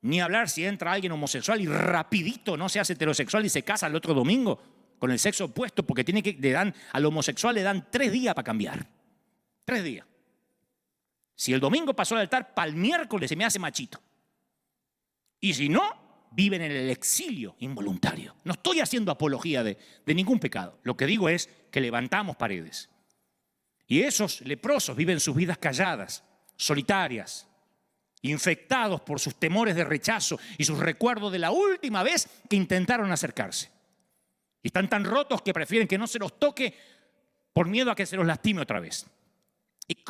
Ni hablar si entra alguien homosexual y rapidito no se hace heterosexual y se casa el otro domingo con el sexo opuesto, porque al homosexual le dan 3 días para cambiar. 3 días. Si el domingo pasó al altar, para el miércoles se me hace machito. Y si no, viven en el exilio involuntario. No estoy haciendo apología de ningún pecado. Lo que digo es que levantamos paredes. Y esos leprosos viven sus vidas calladas, solitarias, infectados por sus temores de rechazo y sus recuerdos de la última vez que intentaron acercarse. Y están tan rotos que prefieren que no se los toque por miedo a que se los lastime otra vez. ¿Y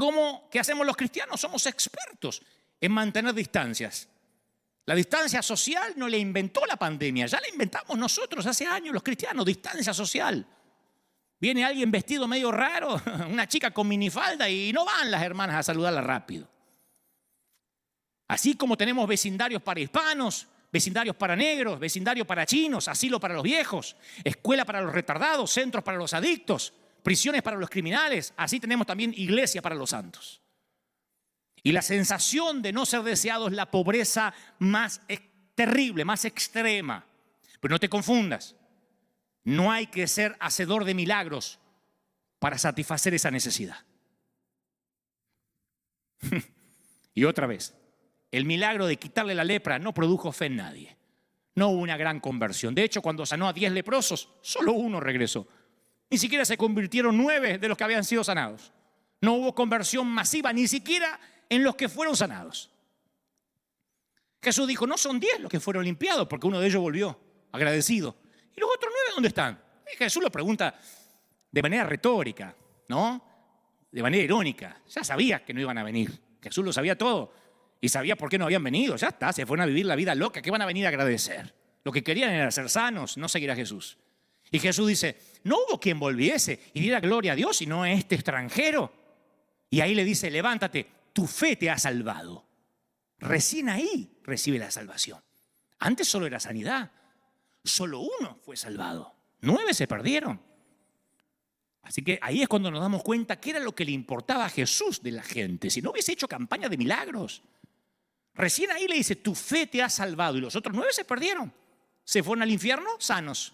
qué hacemos los cristianos? Somos expertos en mantener distancias. La distancia social no la inventó la pandemia, ya la inventamos nosotros hace años los cristianos, distancia social. Viene alguien vestido medio raro, una chica con minifalda, y no van las hermanas a saludarla rápido. Así como tenemos vecindarios para hispanos, vecindarios para negros, vecindarios para chinos, asilo para los viejos, escuela para los retardados, centros para los adictos, prisiones para los criminales, así tenemos también iglesia para los santos. Y la sensación de no ser deseado es la pobreza más terrible, más extrema. Pero no te confundas, no hay que ser hacedor de milagros para satisfacer esa necesidad. Y otra vez, el milagro de quitarle la lepra no produjo fe en nadie. No hubo una gran conversión. De hecho, cuando sanó a 10 leprosos, solo uno regresó. Ni siquiera se convirtieron 9 de los que habían sido sanados. No hubo conversión masiva, ni siquiera en los que fueron sanados. Jesús dijo, no son 10 los que fueron limpiados, porque uno de ellos volvió agradecido. ¿Y los otros 9 dónde están? Y Jesús lo pregunta de manera retórica, ¿no? De manera irónica. Ya sabía que no iban a venir. Jesús lo sabía todo. Y sabía por qué no habían venido. Ya está, se fueron a vivir la vida loca. ¿Qué van a venir a agradecer? Lo que querían era ser sanos, no seguir a Jesús. Y Jesús dice, no hubo quien volviese y diera gloria a Dios, sino a este extranjero. Y ahí le dice, levántate, tu fe te ha salvado. Recién ahí recibe la salvación. Antes solo era sanidad. Solo uno fue salvado. 9 se perdieron. Así que ahí es cuando nos damos cuenta qué era lo que le importaba a Jesús de la gente. Si no hubiese hecho campaña de milagros. Recién ahí le dice, tu fe te ha salvado. Y los otros 9 se perdieron. Se fueron al infierno sanos.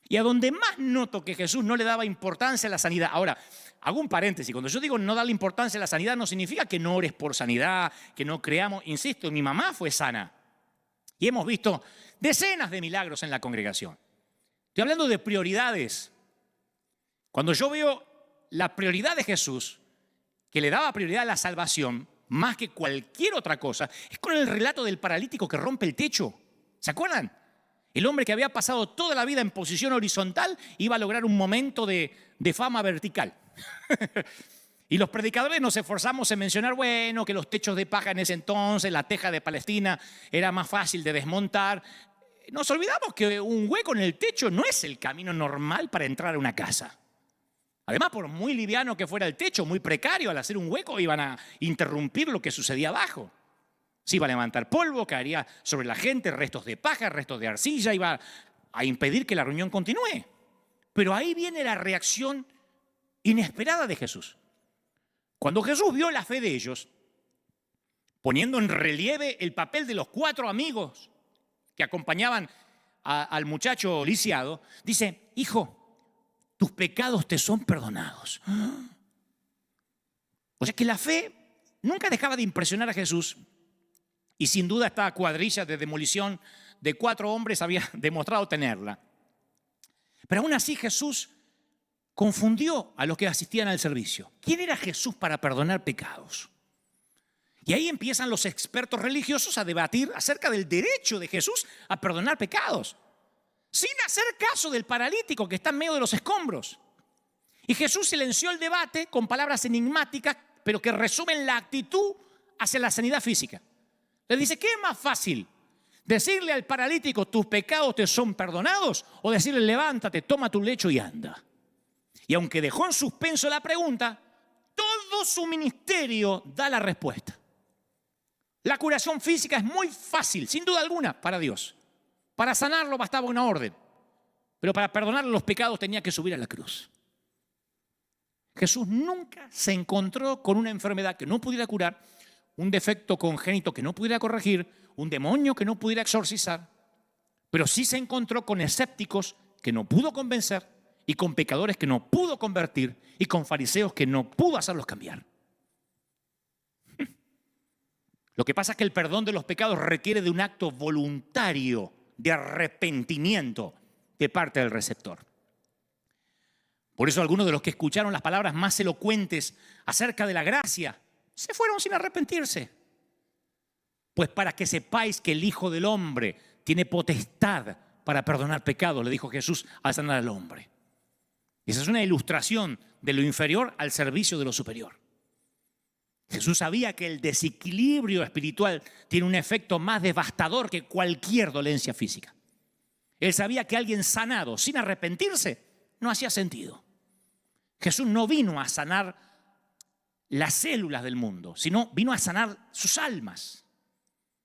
Y a donde más noto que Jesús no le daba importancia a la sanidad. Ahora, hago un paréntesis. Cuando yo digo no darle importancia a la sanidad, no significa que no ores por sanidad, que no creamos. Insisto, mi mamá fue sana. Y hemos visto decenas de milagros en la congregación. Estoy hablando de prioridades. Cuando yo veo la prioridad de Jesús, que le daba prioridad a la salvación, más que cualquier otra cosa, es con el relato del paralítico que rompe el techo. ¿Se acuerdan? El hombre que había pasado toda la vida en posición horizontal iba a lograr un momento de fama vertical. Y los predicadores nos esforzamos en mencionar, bueno, que los techos de paja en ese entonces, la teja de Palestina, era más fácil de desmontar. Nos olvidamos que un hueco en el techo no es el camino normal para entrar a una casa. Además, por muy liviano que fuera el techo, muy precario, al hacer un hueco iban a interrumpir lo que sucedía abajo. Se iba a levantar polvo, caería sobre la gente, restos de paja, restos de arcilla, iba a impedir que la reunión continúe. Pero ahí viene la reacción inesperada de Jesús. Cuando Jesús vio la fe de ellos, poniendo en relieve el papel de los 4 amigos que acompañaban al muchacho lisiado, dice, hijo, tus pecados te son perdonados. O sea que la fe nunca dejaba de impresionar a Jesús. Y sin duda esta cuadrilla de demolición de 4 hombres había demostrado tenerla. Pero aún así Jesús confundió a los que asistían al servicio. ¿Quién era Jesús para perdonar pecados? Y ahí empiezan los expertos religiosos a debatir acerca del derecho de Jesús a perdonar pecados, sin hacer caso del paralítico que está en medio de los escombros. Y Jesús silenció el debate con palabras enigmáticas, pero que resumen la actitud hacia la sanidad física. Le dice, ¿qué es más fácil? ¿Decirle al paralítico, tus pecados te son perdonados? ¿O decirle, levántate, toma tu lecho y anda? Y aunque dejó en suspenso la pregunta, todo su ministerio da la respuesta. La curación física es muy fácil, sin duda alguna, para Dios. Para sanarlo bastaba una orden, pero para perdonarle los pecados tenía que subir a la cruz. Jesús nunca se encontró con una enfermedad que no pudiera curar, un defecto congénito que no pudiera corregir, un demonio que no pudiera exorcizar, pero sí se encontró con escépticos que no pudo convencer y con pecadores que no pudo convertir y con fariseos que no pudo hacerlos cambiar. Lo que pasa es que el perdón de los pecados requiere de un acto voluntario de arrepentimiento de parte del receptor. Por eso algunos de los que escucharon las palabras más elocuentes acerca de la gracia se fueron sin arrepentirse. Pues para que sepáis que el Hijo del Hombre tiene potestad para perdonar pecados, le dijo Jesús al sanar al hombre. Esa es una ilustración de lo inferior al servicio de lo superior. Jesús sabía que el desequilibrio espiritual tiene un efecto más devastador que cualquier dolencia física. Él sabía que alguien sanado sin arrepentirse no hacía sentido. Jesús no vino a sanar las células del mundo, sino vino a sanar sus almas.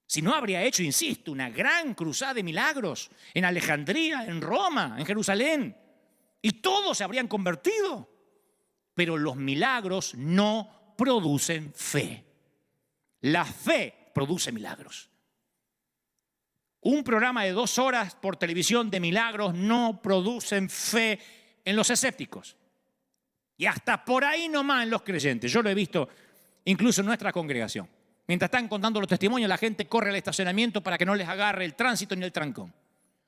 Si no, habría hecho, insisto, una gran cruzada de milagros en Alejandría, en Roma, en Jerusalén, y todos se habrían convertido. Pero los milagros no producen fe. La fe produce milagros. Un programa de 2 horas por televisión de milagros no producen fe en los escépticos. Y hasta por ahí nomás en los creyentes. Yo lo he visto incluso en nuestra congregación. Mientras están contando los testimonios, la gente corre al estacionamiento para que no les agarre el tránsito ni el trancón.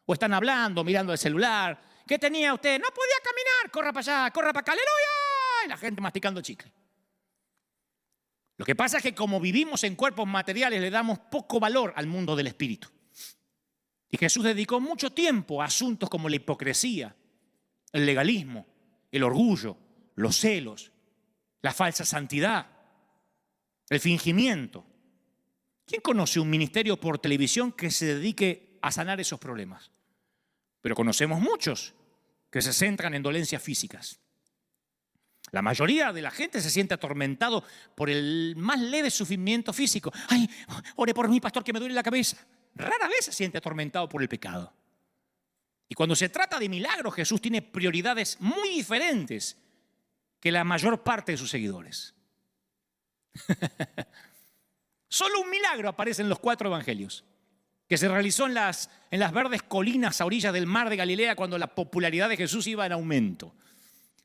O están hablando, mirando el celular. ¿Qué tenía usted? No podía caminar. Corra para allá, corra para acá. ¡Aleluya! Y la gente masticando chicle. Lo que pasa es que como vivimos en cuerpos materiales, le damos poco valor al mundo del espíritu. Y Jesús dedicó mucho tiempo a asuntos como la hipocresía, el legalismo, el orgullo, los celos, la falsa santidad, el fingimiento. ¿Quién conoce un ministerio por televisión que se dedique a sanar esos problemas? Pero conocemos muchos que se centran en dolencias físicas. La mayoría de la gente se siente atormentado por el más leve sufrimiento físico. ¡Ay, ore por mí, pastor, que me duele la cabeza! Rara vez se siente atormentado por el pecado. Y cuando se trata de milagros, Jesús tiene prioridades muy diferentes que la mayor parte de sus seguidores. Solo un milagro aparece en los 4 evangelios, que se realizó en las verdes colinas a orillas del mar de Galilea cuando la popularidad de Jesús iba en aumento.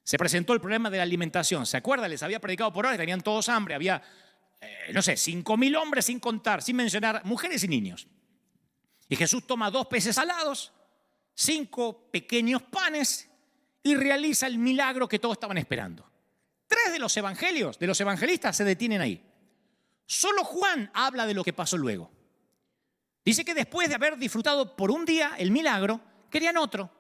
Se presentó el problema de la alimentación. ¿Se acuerdan? Les había predicado por horas, tenían todos hambre. Había, 5.000 hombres sin contar, sin mencionar mujeres y niños. Y Jesús toma 2 peces salados, 5 pequeños panes y realiza el milagro que todos estaban esperando. 3 de los evangelios, de los evangelistas, se detienen ahí. Solo Juan habla de lo que pasó luego. Dice que después de haber disfrutado por un día el milagro, querían otro.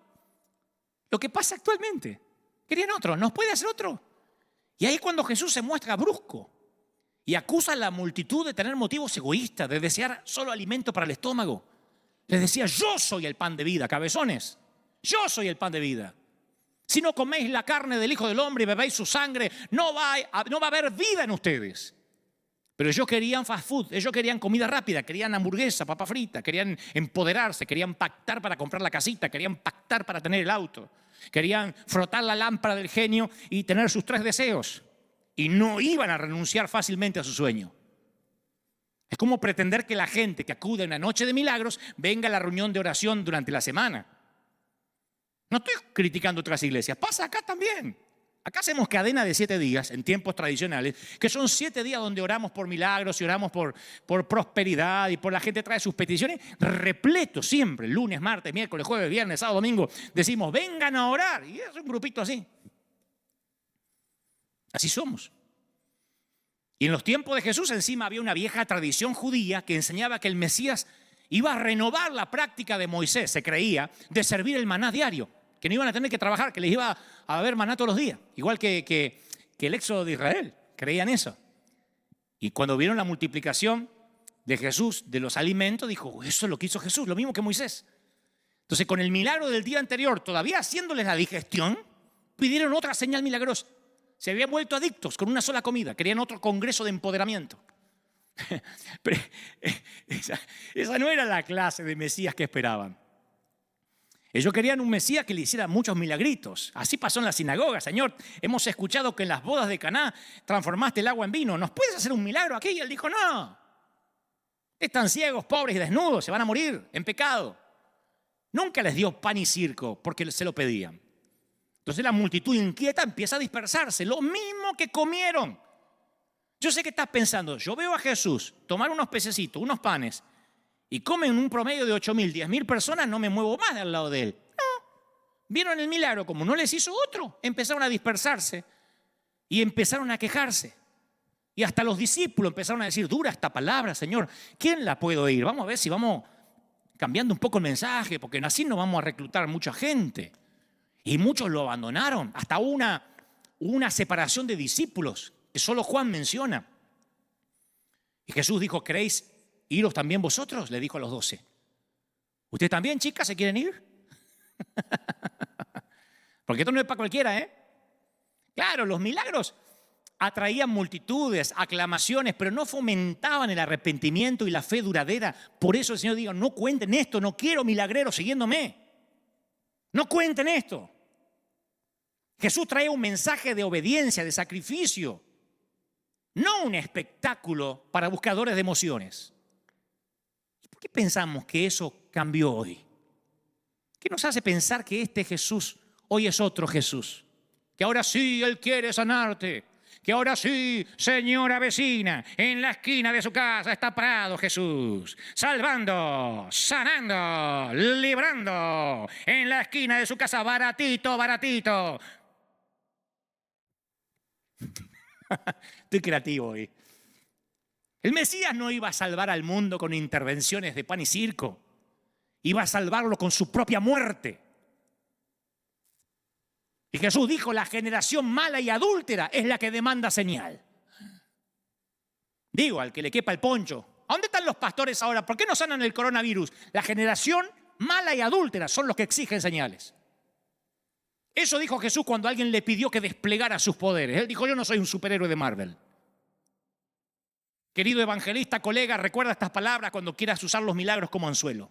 Lo que pasa actualmente. Querían otro. ¿Nos puede hacer otro? Y ahí es cuando Jesús se muestra brusco y acusa a la multitud de tener motivos egoístas, de desear solo alimento para el estómago. Les decía, yo soy el pan de vida, cabezones. Yo soy el pan de vida. Si no coméis la carne del Hijo del Hombre y bebéis su sangre, no va a haber vida en ustedes. Pero ellos querían fast food, ellos querían comida rápida, querían hamburguesa, papa frita, querían empoderarse, querían pactar para comprar la casita, querían pactar para tener el auto, querían frotar la lámpara del genio y tener sus 3 deseos. Y no iban a renunciar fácilmente a su sueño. Es como pretender que la gente que acude a una noche de milagros venga a la reunión de oración durante la semana. No estoy criticando otras iglesias, pasa acá también. Acá hacemos cadena de 7 días en tiempos tradicionales, que son 7 días donde oramos por milagros y oramos por prosperidad y por la gente trae sus peticiones, repleto siempre, lunes, martes, miércoles, jueves, viernes, sábado, domingo, decimos vengan a orar y es un grupito así. Así somos. Y en los tiempos de Jesús encima había una vieja tradición judía que enseñaba que el Mesías iba a renovar la práctica de Moisés, se creía, de servir el maná diario. Que no iban a tener que trabajar, que les iba a haber maná todos los días. Igual que el éxodo de Israel, creían eso. Y cuando vieron la multiplicación de Jesús, de los alimentos, dijo, eso es lo que hizo Jesús, lo mismo que Moisés. Entonces, con el milagro del día anterior, todavía haciéndoles la digestión, pidieron otra señal milagrosa. Se habían vuelto adictos con una sola comida, querían otro congreso de empoderamiento. Pero esa no era la clase de Mesías que esperaban. Ellos querían un Mesías que le hiciera muchos milagritos. Así pasó en la sinagoga. Señor, hemos escuchado que en las bodas de Caná transformaste el agua en vino. ¿Nos puedes hacer un milagro aquí? Y él dijo, no. Están ciegos, pobres y desnudos, se van a morir en pecado. Nunca les dio pan y circo porque se lo pedían. Entonces la multitud inquieta empieza a dispersarse. Lo mismo que comieron. Yo sé que estás pensando, yo veo a Jesús tomar unos pececitos, unos panes, y comen un promedio de 8.000, 10.000 personas, no me muevo más al lado de él. No, vieron el milagro, como no les hizo otro, empezaron a dispersarse y empezaron a quejarse. Y hasta los discípulos empezaron a decir, dura esta palabra, Señor, ¿quién la puede oír? Vamos a ver si vamos cambiando un poco el mensaje, porque así no vamos a reclutar mucha gente. Y muchos lo abandonaron, hasta una separación de discípulos, que solo Juan menciona. Y Jesús dijo, ¿queréis iros también vosotros? Le dijo a los 12. ¿Ustedes también, chicas, se quieren ir? Porque esto no es para cualquiera, ¿eh? Claro, los milagros atraían multitudes, aclamaciones, pero no fomentaban el arrepentimiento y la fe duradera. Por eso el Señor dijo, no cuenten esto, no quiero milagreros siguiéndome. No cuenten esto. Jesús trae un mensaje de obediencia, de sacrificio, no un espectáculo para buscadores de emociones. ¿Por qué pensamos que eso cambió hoy? ¿Qué nos hace pensar que este Jesús hoy es otro Jesús? Que ahora sí Él quiere sanarte. Que ahora sí, señora vecina, en la esquina de su casa está parado Jesús, salvando, sanando, librando, en la esquina de su casa, baratito, baratito. Estoy creativo hoy. El Mesías no iba a salvar al mundo con intervenciones de pan y circo, iba a salvarlo con su propia muerte. Y Jesús dijo, la generación mala y adúltera es la que demanda señal. Digo, al que le quepa el poncho, ¿a dónde están los pastores ahora? ¿Por qué no sanan el coronavirus? La generación mala y adúltera son los que exigen señales. Eso dijo Jesús cuando alguien le pidió que desplegara sus poderes. Él dijo, yo no soy un superhéroe de Marvel. Querido evangelista, colega, recuerda estas palabras cuando quieras usar los milagros como anzuelo.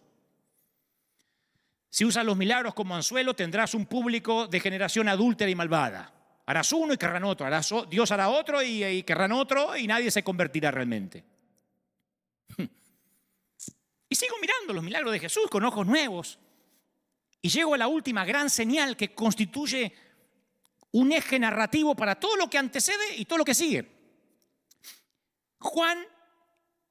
Si usas los milagros como anzuelo, tendrás un público de generación adúltera y malvada. Harás uno y querrán otro. Dios hará otro y querrán otro y nadie se convertirá realmente. Y sigo mirando los milagros de Jesús con ojos nuevos. Y llego a la última gran señal que constituye un eje narrativo para todo lo que antecede y todo lo que sigue. Juan,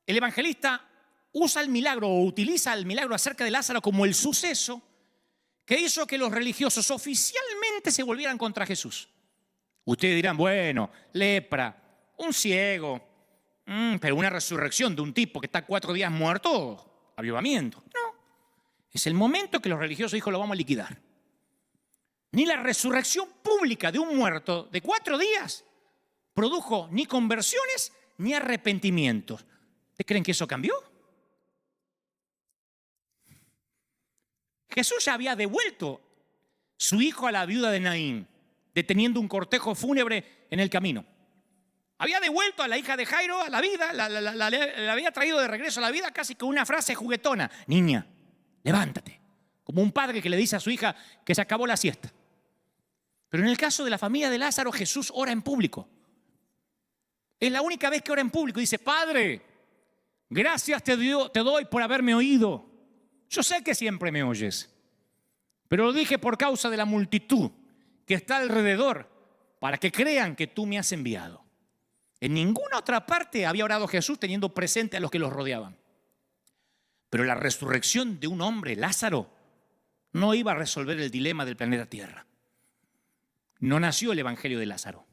el evangelista, usa el milagro o utiliza el milagro acerca de Lázaro como el suceso que hizo que los religiosos oficialmente se volvieran contra Jesús. Ustedes dirán, bueno, lepra, un ciego, pero una resurrección de un tipo que está 4 días muerto, avivamiento. No, es el momento que los religiosos dijeron, lo vamos a liquidar. Ni la resurrección pública de un muerto de 4 días produjo ni conversiones ni arrepentimientos. ¿Ustedes creen que eso cambió? Jesús ya había devuelto su hijo a la viuda de Naín, deteniendo un cortejo fúnebre en el camino. Había devuelto a la hija de Jairo a la vida, la había traído de regreso a la vida casi con una frase juguetona. Niña, levántate. Como un padre que le dice a su hija que se acabó la siesta. Pero en el caso de la familia de Lázaro, Jesús ora en público. Es la única vez que ora en público. Dice, Padre, gracias te doy por haberme oído. Yo sé que siempre me oyes, pero lo dije por causa de la multitud que está alrededor para que crean que tú me has enviado. En ninguna otra parte había orado Jesús teniendo presente a los que los rodeaban. Pero la resurrección de un hombre, Lázaro, no iba a resolver el dilema del planeta Tierra. No nació el evangelio de Lázaro.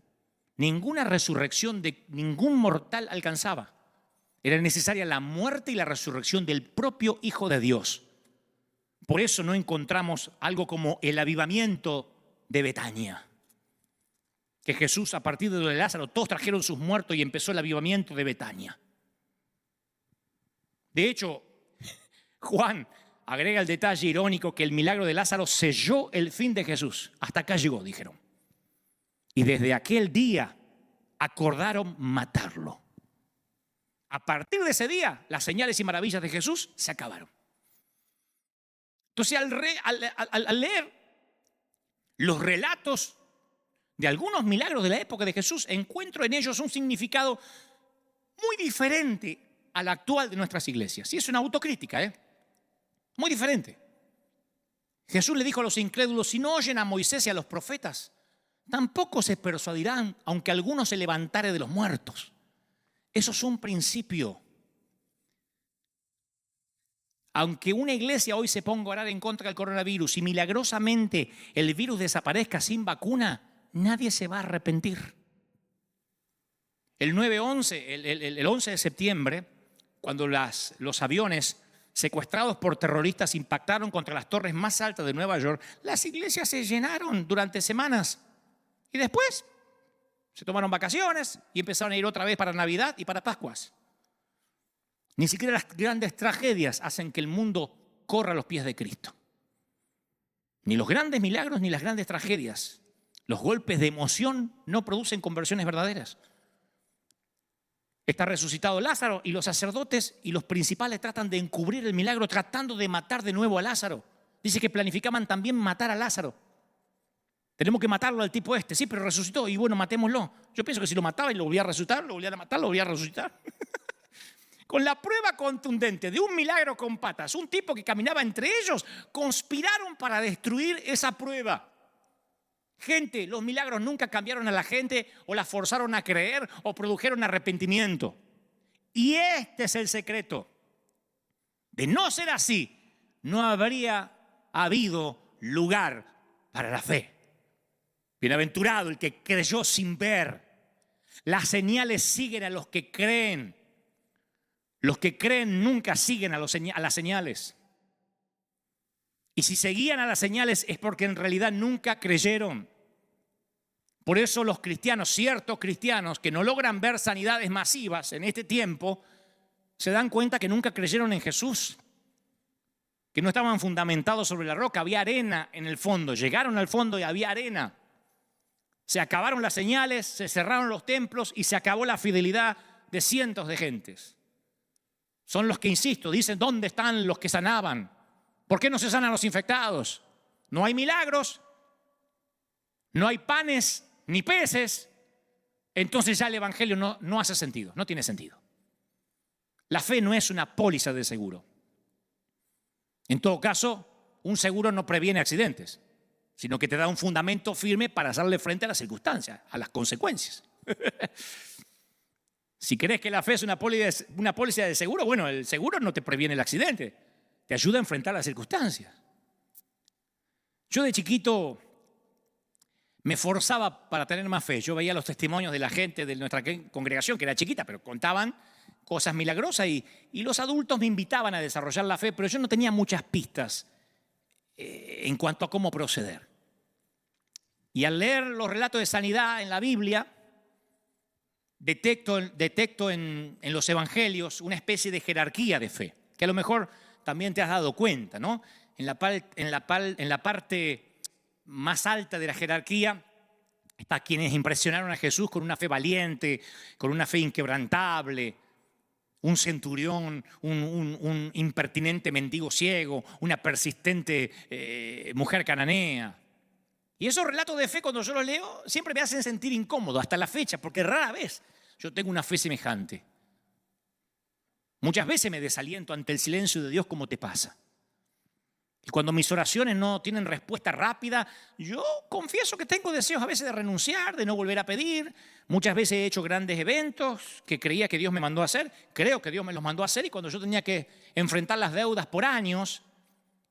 Ninguna resurrección de ningún mortal alcanzaba. Era necesaria la muerte y la resurrección del propio Hijo de Dios. Por eso no encontramos algo como el avivamiento de Betania. que Jesús, a partir de lo de Lázaro, todos trajeron sus muertos y empezó el avivamiento de Betania. De hecho, Juan agrega el detalle irónico que el milagro de Lázaro selló el fin de Jesús. Hasta acá llegó, dijeron. Y desde aquel día acordaron matarlo. A partir de ese día, las señales y maravillas de Jesús se acabaron. Entonces, al leer los relatos de algunos milagros de la época de Jesús, encuentro en ellos un significado muy diferente al actual de nuestras iglesias. Y es una autocrítica, muy diferente. Jesús le dijo a los incrédulos: si no oyen a Moisés y a los profetas, tampoco se persuadirán, aunque alguno se levantare de los muertos. Eso es un principio. Aunque una iglesia hoy se ponga a orar en contra del coronavirus y milagrosamente el virus desaparezca sin vacuna, nadie se va a arrepentir. El 9/11, el 11 de septiembre, cuando los aviones secuestrados por terroristas impactaron contra las torres más altas de Nueva York, las iglesias se llenaron durante semanas. Y después se tomaron vacaciones y empezaron a ir otra vez para Navidad y para Pascuas. Ni siquiera las grandes tragedias hacen que el mundo corra a los pies de Cristo. Ni los grandes milagros ni las grandes tragedias. Los golpes de emoción no producen conversiones verdaderas. Está resucitado Lázaro y los sacerdotes y los principales tratan de encubrir el milagro, tratando de matar de nuevo a Lázaro. Dice que planificaban también matar a Lázaro. Tenemos que matarlo al tipo este. Sí, pero resucitó y bueno, matémoslo. Yo pienso que si lo mataba y lo volvía a resucitar, lo volvían a matar, lo volvía a resucitar. Con la prueba contundente de un milagro con patas, un tipo que caminaba entre ellos, conspiraron para destruir esa prueba. Gente, los milagros nunca cambiaron a la gente o la forzaron a creer o produjeron arrepentimiento. Y este es el secreto. De no ser así, no habría habido lugar para la fe. Bienaventurado el que creyó sin ver. Las señales siguen a los que creen. Los que creen nunca siguen a las señales. Y si seguían a las señales es porque en realidad nunca creyeron. Por eso los cristianos, ciertos cristianos que no logran ver sanidades masivas en este tiempo, se dan cuenta que nunca creyeron en Jesús, que no estaban fundamentados sobre la roca, había arena en el fondo. Llegaron al fondo y había arena. Se acabaron las señales, se cerraron los templos y se acabó la fidelidad de cientos de gentes. Son los que, insisto, dicen: ¿dónde están los que sanaban? ¿Por qué no se sanan los infectados? No hay milagros, no hay panes ni peces. Entonces ya el evangelio no hace sentido, no tiene sentido. La fe no es una póliza de seguro. En todo caso, un seguro no previene accidentes, sino que te da un fundamento firme para hacerle frente a las circunstancias, a las consecuencias. Si crees que la fe es una póliza de seguro, bueno, el seguro no te previene el accidente, te ayuda a enfrentar las circunstancias. Yo de chiquito me forzaba para tener más fe. Yo veía los testimonios de la gente de nuestra congregación, que era chiquita, pero contaban cosas milagrosas y los adultos me invitaban a desarrollar la fe, pero yo no tenía muchas pistas en cuanto a cómo proceder. Y al leer los relatos de sanidad en la Biblia, detecto en los evangelios una especie de jerarquía de fe, que a lo mejor también te has dado cuenta, ¿no? En la parte más alta de la jerarquía está quienes impresionaron a Jesús con una fe valiente, con una fe inquebrantable, un centurión, un impertinente mendigo ciego, una persistente mujer cananea. Y esos relatos de fe, cuando yo los leo, siempre me hacen sentir incómodo hasta la fecha, porque rara vez yo tengo una fe semejante. Muchas veces me desaliento ante el silencio de Dios, como te pasa. Y cuando mis oraciones no tienen respuesta rápida, yo confieso que tengo deseos a veces de renunciar, de no volver a pedir. Muchas veces he hecho grandes eventos que creía que Dios me mandó a hacer. Creo que Dios me los mandó a hacer, y cuando yo tenía que enfrentar las deudas por años,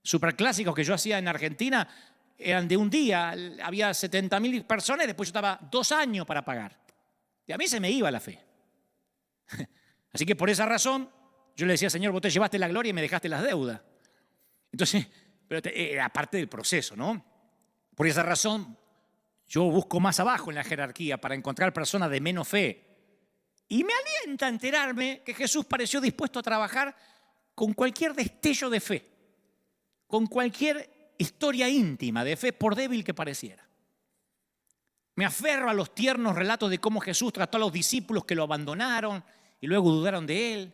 superclásicos que yo hacía en Argentina, eran de un día, había 70.000 personas y después yo estaba 2 años para pagar. Y a mí se me iba la fe. Así que por esa razón yo le decía: Señor, vos te llevaste la gloria y me dejaste las deudas. Entonces, pero era parte del proceso, ¿no? Por esa razón Yo busco más abajo en la jerarquía para encontrar personas de menos fe. Y me alienta enterarme que Jesús pareció dispuesto a trabajar con cualquier destello de fe, con cualquier historia íntima de fe, por débil que pareciera. Me aferro a los tiernos relatos de cómo Jesús trató a los discípulos que lo abandonaron y luego dudaron de él.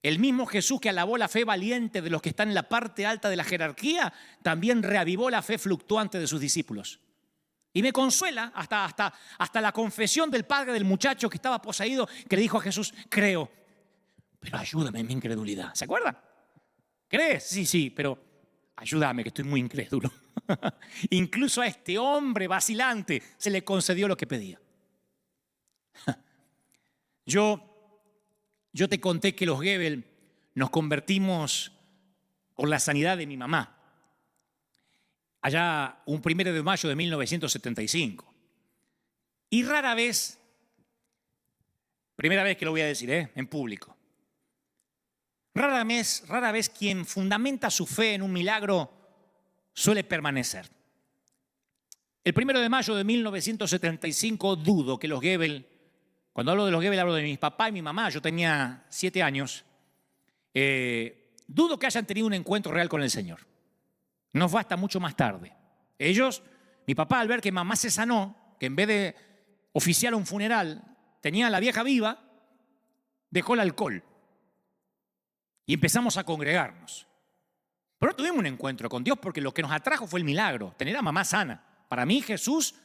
El mismo Jesús que alabó la fe valiente de los que están en la parte alta de la jerarquía, también reavivó la fe fluctuante de sus discípulos. Y me consuela hasta la confesión del padre del muchacho que estaba poseído, que le dijo a Jesús: creo, pero ayúdame en mi incredulidad. ¿Se acuerdan? ¿Crees? Sí, pero ayúdame que estoy muy incrédulo. Incluso a este hombre vacilante se le concedió lo que pedía. Yo te conté que los Gebel nos convertimos por la sanidad de mi mamá. Allá un 1 de mayo de 1975. Y rara vez, primera vez que lo voy a decir, en público, rara vez quien fundamenta su fe en un milagro suele permanecer. El 1 de mayo de 1975 dudo que los Gebel, cuando hablo de los Gebel hablo de mis papás y mi mamá, yo tenía 7 años, dudo que hayan tenido un encuentro real con el Señor. No fue hasta mucho más tarde. Ellos, mi papá, al ver que mamá se sanó, que en vez de oficiar un funeral tenía a la vieja viva, dejó el alcohol. Y empezamos a congregarnos. Pero no tuvimos un encuentro con Dios porque lo que nos atrajo fue el milagro, tener a mamá sana. Para mí Jesús,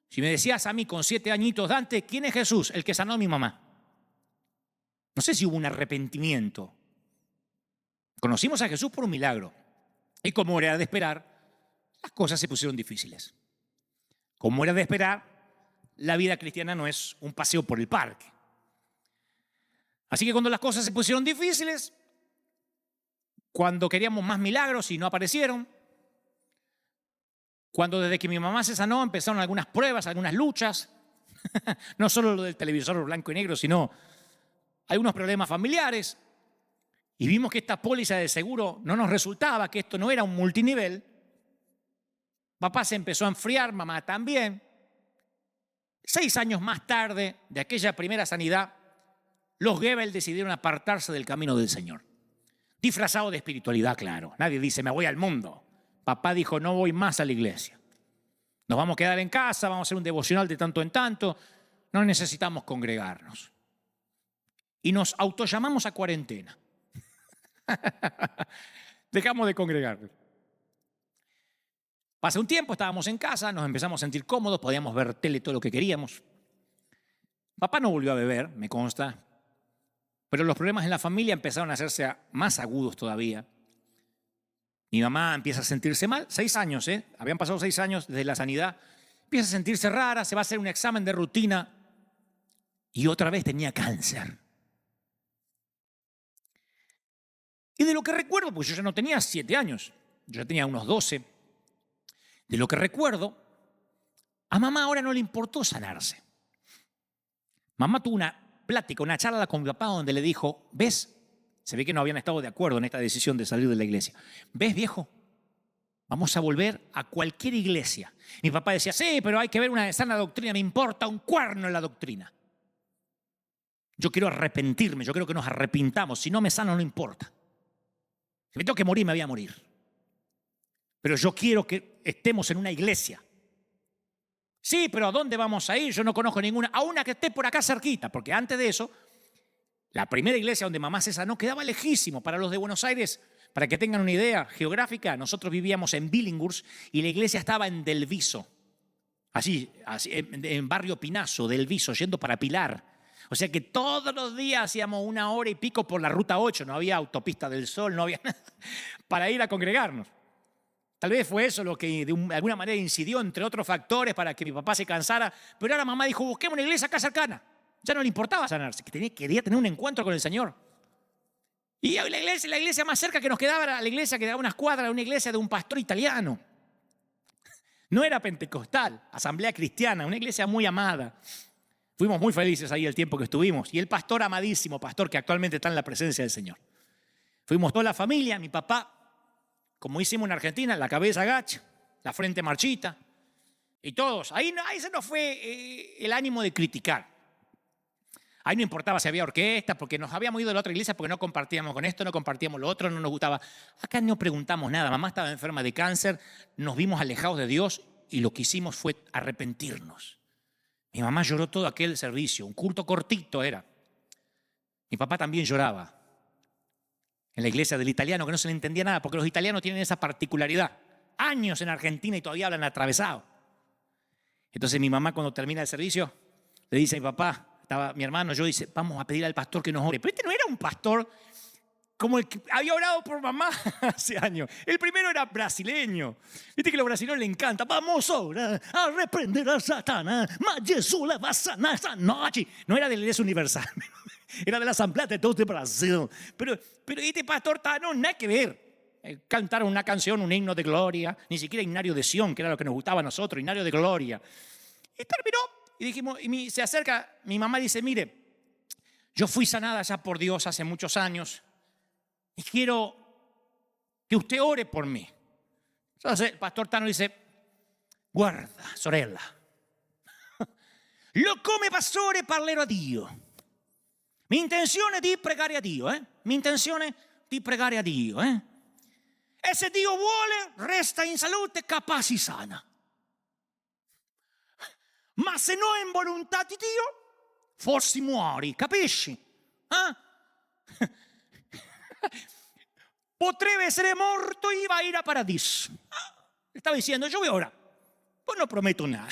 si me decías a mí con 7 añitos, Dante, ¿quién es Jesús? El que sanó a mi mamá. No sé si hubo un arrepentimiento. Conocimos a Jesús por un milagro. Y como era de esperar, las cosas se pusieron difíciles. Como era de esperar, la vida cristiana no es un paseo por el parque. Así que cuando las cosas se pusieron difíciles, cuando queríamos más milagros y no aparecieron, cuando desde que mi mamá se sanó empezaron algunas pruebas, algunas luchas, no solo lo del televisor blanco y negro, sino algunos problemas familiares, y vimos que esta póliza de seguro no nos resultaba, que esto no era un multinivel, papá se empezó a enfriar, mamá también. 6 años más tarde de aquella primera sanidad, los Gebel decidieron apartarse del camino del Señor. Disfrazado de espiritualidad, claro. Nadie dice, me voy al mundo. Papá dijo, no voy más a la iglesia. Nos vamos a quedar en casa, vamos a hacer un devocional de tanto en tanto. No necesitamos congregarnos. Y nos autollamamos a cuarentena. Dejamos de congregarnos. Pasa un tiempo, estábamos en casa, nos empezamos a sentir cómodos, podíamos ver tele todo lo que queríamos. Papá no volvió a beber, me consta, pero los problemas en la familia empezaron a hacerse más agudos todavía. Mi mamá empieza a sentirse mal, 6 años, habían pasado 6 años desde la sanidad, empieza a sentirse rara, se va a hacer un examen de rutina y otra vez tenía cáncer. Y de lo que recuerdo, pues yo ya no tenía 7 años, yo ya tenía unos 12, de lo que recuerdo, a mamá ahora no le importó sanarse. Mamá tuvo una plática, una charla con mi papá donde le dijo, ¿ves? Se ve que no habían estado de acuerdo en esta decisión de salir de la iglesia. ¿Ves, viejo? Vamos a volver a cualquier iglesia. Mi papá decía, sí, pero hay que ver una sana doctrina, me importa un cuerno en la doctrina. Yo quiero arrepentirme, yo quiero que nos arrepintamos, si no me sano no importa. Si me tengo que morir, me voy a morir. Pero yo quiero que estemos en una iglesia. Sí, pero ¿a dónde vamos a ir? Yo no conozco ninguna, a una que esté por acá cerquita, porque antes de eso, la primera iglesia donde mamá se sanó quedaba lejísimo. Para los de Buenos Aires, para que tengan una idea geográfica, nosotros vivíamos en Billinghurst y la iglesia estaba en Del Viso, así en barrio Pinazo, Del Viso, yendo para Pilar. O sea que todos los días hacíamos 1 hora y pico por la ruta 8, no había autopista del Sol, no había nada para ir a congregarnos. Tal vez fue eso lo que de alguna manera incidió, entre otros factores, para que mi papá se cansara. Pero ahora mamá dijo, busquemos una iglesia acá cercana. Ya no le importaba sanarse, quería tener un encuentro con el Señor. Y la iglesia más cerca que nos quedaba era la iglesia que daba unas cuadras, una iglesia de un pastor italiano. No era pentecostal, asamblea cristiana, una iglesia muy amada. Fuimos muy felices ahí el tiempo que estuvimos. Y el pastor amadísimo, pastor que actualmente está en la presencia del Señor. Fuimos toda la familia, mi papá, como hicimos en Argentina, la cabeza agacha, la frente marchita. Y todos, ahí ese no fue el ánimo de criticar. Ahí no importaba si había orquesta, porque nos habíamos ido de la otra iglesia porque no compartíamos con esto, no compartíamos lo otro, no nos gustaba. Acá no preguntamos nada. Mamá estaba enferma de cáncer, nos vimos alejados de Dios y lo que hicimos fue arrepentirnos. Mi mamá lloró todo aquel servicio, un culto cortito era. Mi papá también lloraba en la iglesia del italiano, que no se le entendía nada, porque los italianos tienen esa particularidad. Años en Argentina y todavía hablan atravesado. Entonces mi mamá, cuando termina el servicio, le dice a mi papá, estaba mi hermano, yo, dice, vamos a pedir al pastor que nos ore. Pero este no era un pastor como el que había orado por mamá hace años. El primero era brasileño. Viste que a los brasileños les encanta. Vamos ahora a reprender a Satanás. Mas Jesús le va a sanar esta noche. No era de la Iglesia Universal. Era de la Asamblea de Deus de Brasil. Pero este pastor no, nada que ver. Cantaron una canción, un himno de gloria. Ni siquiera himnario de Sión, que era lo que nos gustaba a nosotros. Himnario de gloria. Y terminó. Y dijimos, se acerca, mi mamá dice, mire, yo fui sanada ya por Dios hace muchos años. Y quiero que usted ore por mí. Entonces el pastor Tano dice, guarda, sorella. Lo come pastore parlerò a Dio. Mi intenzione è di pregare a Dio. Mi intenzione è di pregare a Dio. E se Dio vuole, resta in salute, capace sana. Ma se no è in volontà di Dio, forse muori, capisci? Potrebbe essere morto y va a ir a paradiso. Estaba diciendo, yo voy ahora. Pues no prometo nada.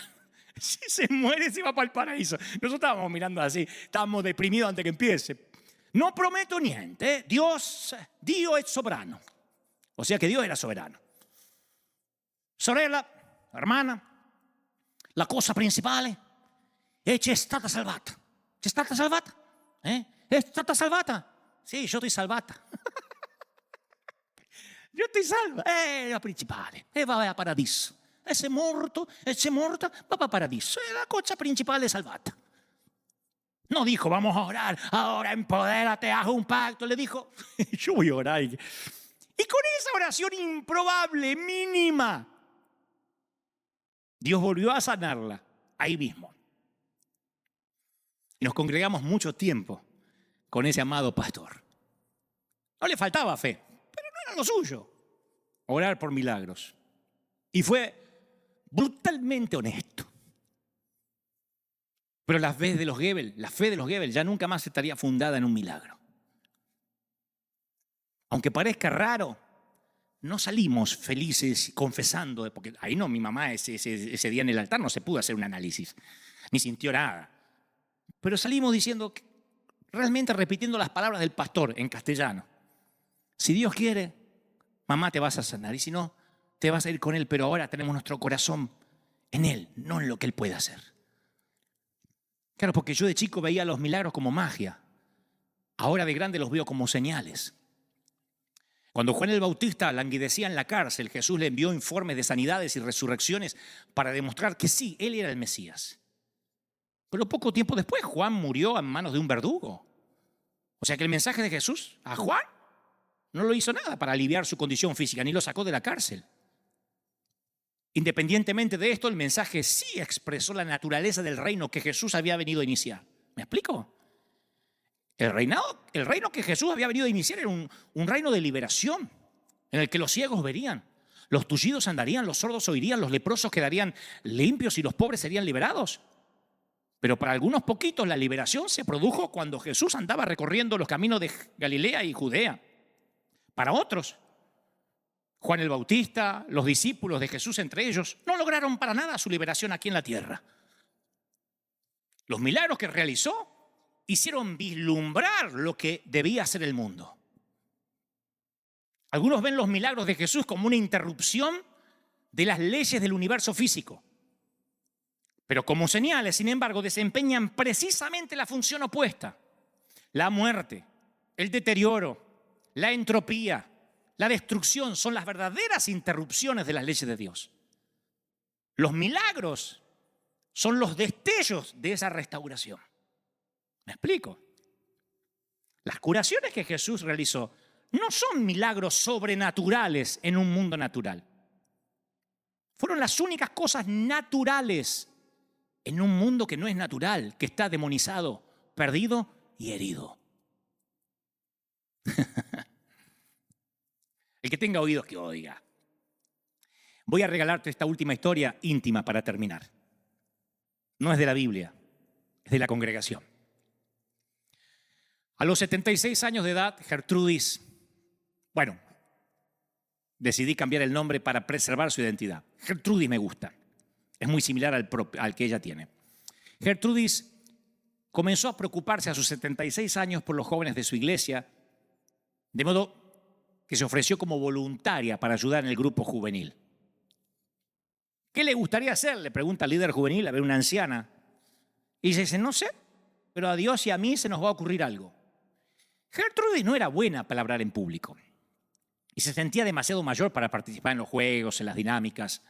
Si se muere, se va para el paraíso. Nosotros estábamos mirando así, estábamos deprimidos antes que empiece. No prometo niente. Dios es soberano. O sea que Dios era soberano. Sorella, hermana, la cosa principale è che è stata salvata. C'è stata salvata? È stata salvata? Sì, io sono salvata. Io estoy salva, è la principale, e va a paradiso. E se è morto, e se è morta, va a paradiso. E la cosa principale è salvata. No dijo, vamos a orar, ahora empodérate, haz un pacto. Le dijo, yo voy a orar. Y con esa oración improbable, mínima, Dios volvió a sanarla ahí mismo. Y nos congregamos mucho tiempo con ese amado pastor. No le faltaba fe. Lo suyo, orar por milagros. Y fue brutalmente honesto. Pero la fe de los Goebbels ya nunca más estaría fundada en un milagro. Aunque parezca raro, no salimos felices confesando, porque ahí no, mi mamá ese día en el altar no se pudo hacer un análisis, ni sintió nada. Pero salimos diciendo, realmente repitiendo las palabras del pastor en castellano. Si Dios quiere, mamá, te vas a sanar. Y si no, te vas a ir con Él. Pero ahora tenemos nuestro corazón en Él, no en lo que Él puede hacer. Claro, porque yo de chico veía los milagros como magia. Ahora de grande los veo como señales. Cuando Juan el Bautista languidecía en la cárcel, Jesús le envió informes de sanidades y resurrecciones para demostrar que sí, Él era el Mesías. Pero poco tiempo después, Juan murió en manos de un verdugo. O sea que el mensaje de Jesús a Juan no lo hizo nada para aliviar su condición física, ni lo sacó de la cárcel. Independientemente de esto, el mensaje sí expresó la naturaleza del reino que Jesús había venido a iniciar. ¿Me explico? El reino que Jesús había venido a iniciar era un reino de liberación, en el que los ciegos verían, los tullidos andarían, los sordos oirían, los leprosos quedarían limpios y los pobres serían liberados. Pero para algunos poquitos la liberación se produjo cuando Jesús andaba recorriendo los caminos de Galilea y Judea. Para otros, Juan el Bautista, los discípulos de Jesús entre ellos, no lograron para nada su liberación aquí en la tierra. Los milagros que realizó hicieron vislumbrar lo que debía ser el mundo. Algunos ven los milagros de Jesús como una interrupción de las leyes del universo físico. Pero como señales, sin embargo, desempeñan precisamente la función opuesta. La muerte, el deterioro, la entropía, la destrucción son las verdaderas interrupciones de las leyes de Dios. Los milagros son los destellos de esa restauración. ¿Me explico? Las curaciones que Jesús realizó no son milagros sobrenaturales en un mundo natural. Fueron las únicas cosas naturales en un mundo que no es natural, que está demonizado, perdido y herido. El que tenga oídos que oiga. Voy a regalarte esta última historia íntima para terminar. No es de la Biblia, es de la congregación. A los 76 años de edad, Gertrudis, decidí cambiar el nombre para preservar su identidad. Gertrudis me gusta. Es muy similar al que ella tiene. Gertrudis comenzó a preocuparse a sus 76 años por los jóvenes de su iglesia, de modo que se ofreció como voluntaria para ayudar en el grupo juvenil. ¿Qué le gustaría hacer?, le pregunta al líder juvenil, a ver, una anciana. Y dice, no sé, pero a Dios y a mí se nos va a ocurrir algo. Gertrudis no era buena para hablar en público y se sentía demasiado mayor para participar en los juegos, en las dinámicas.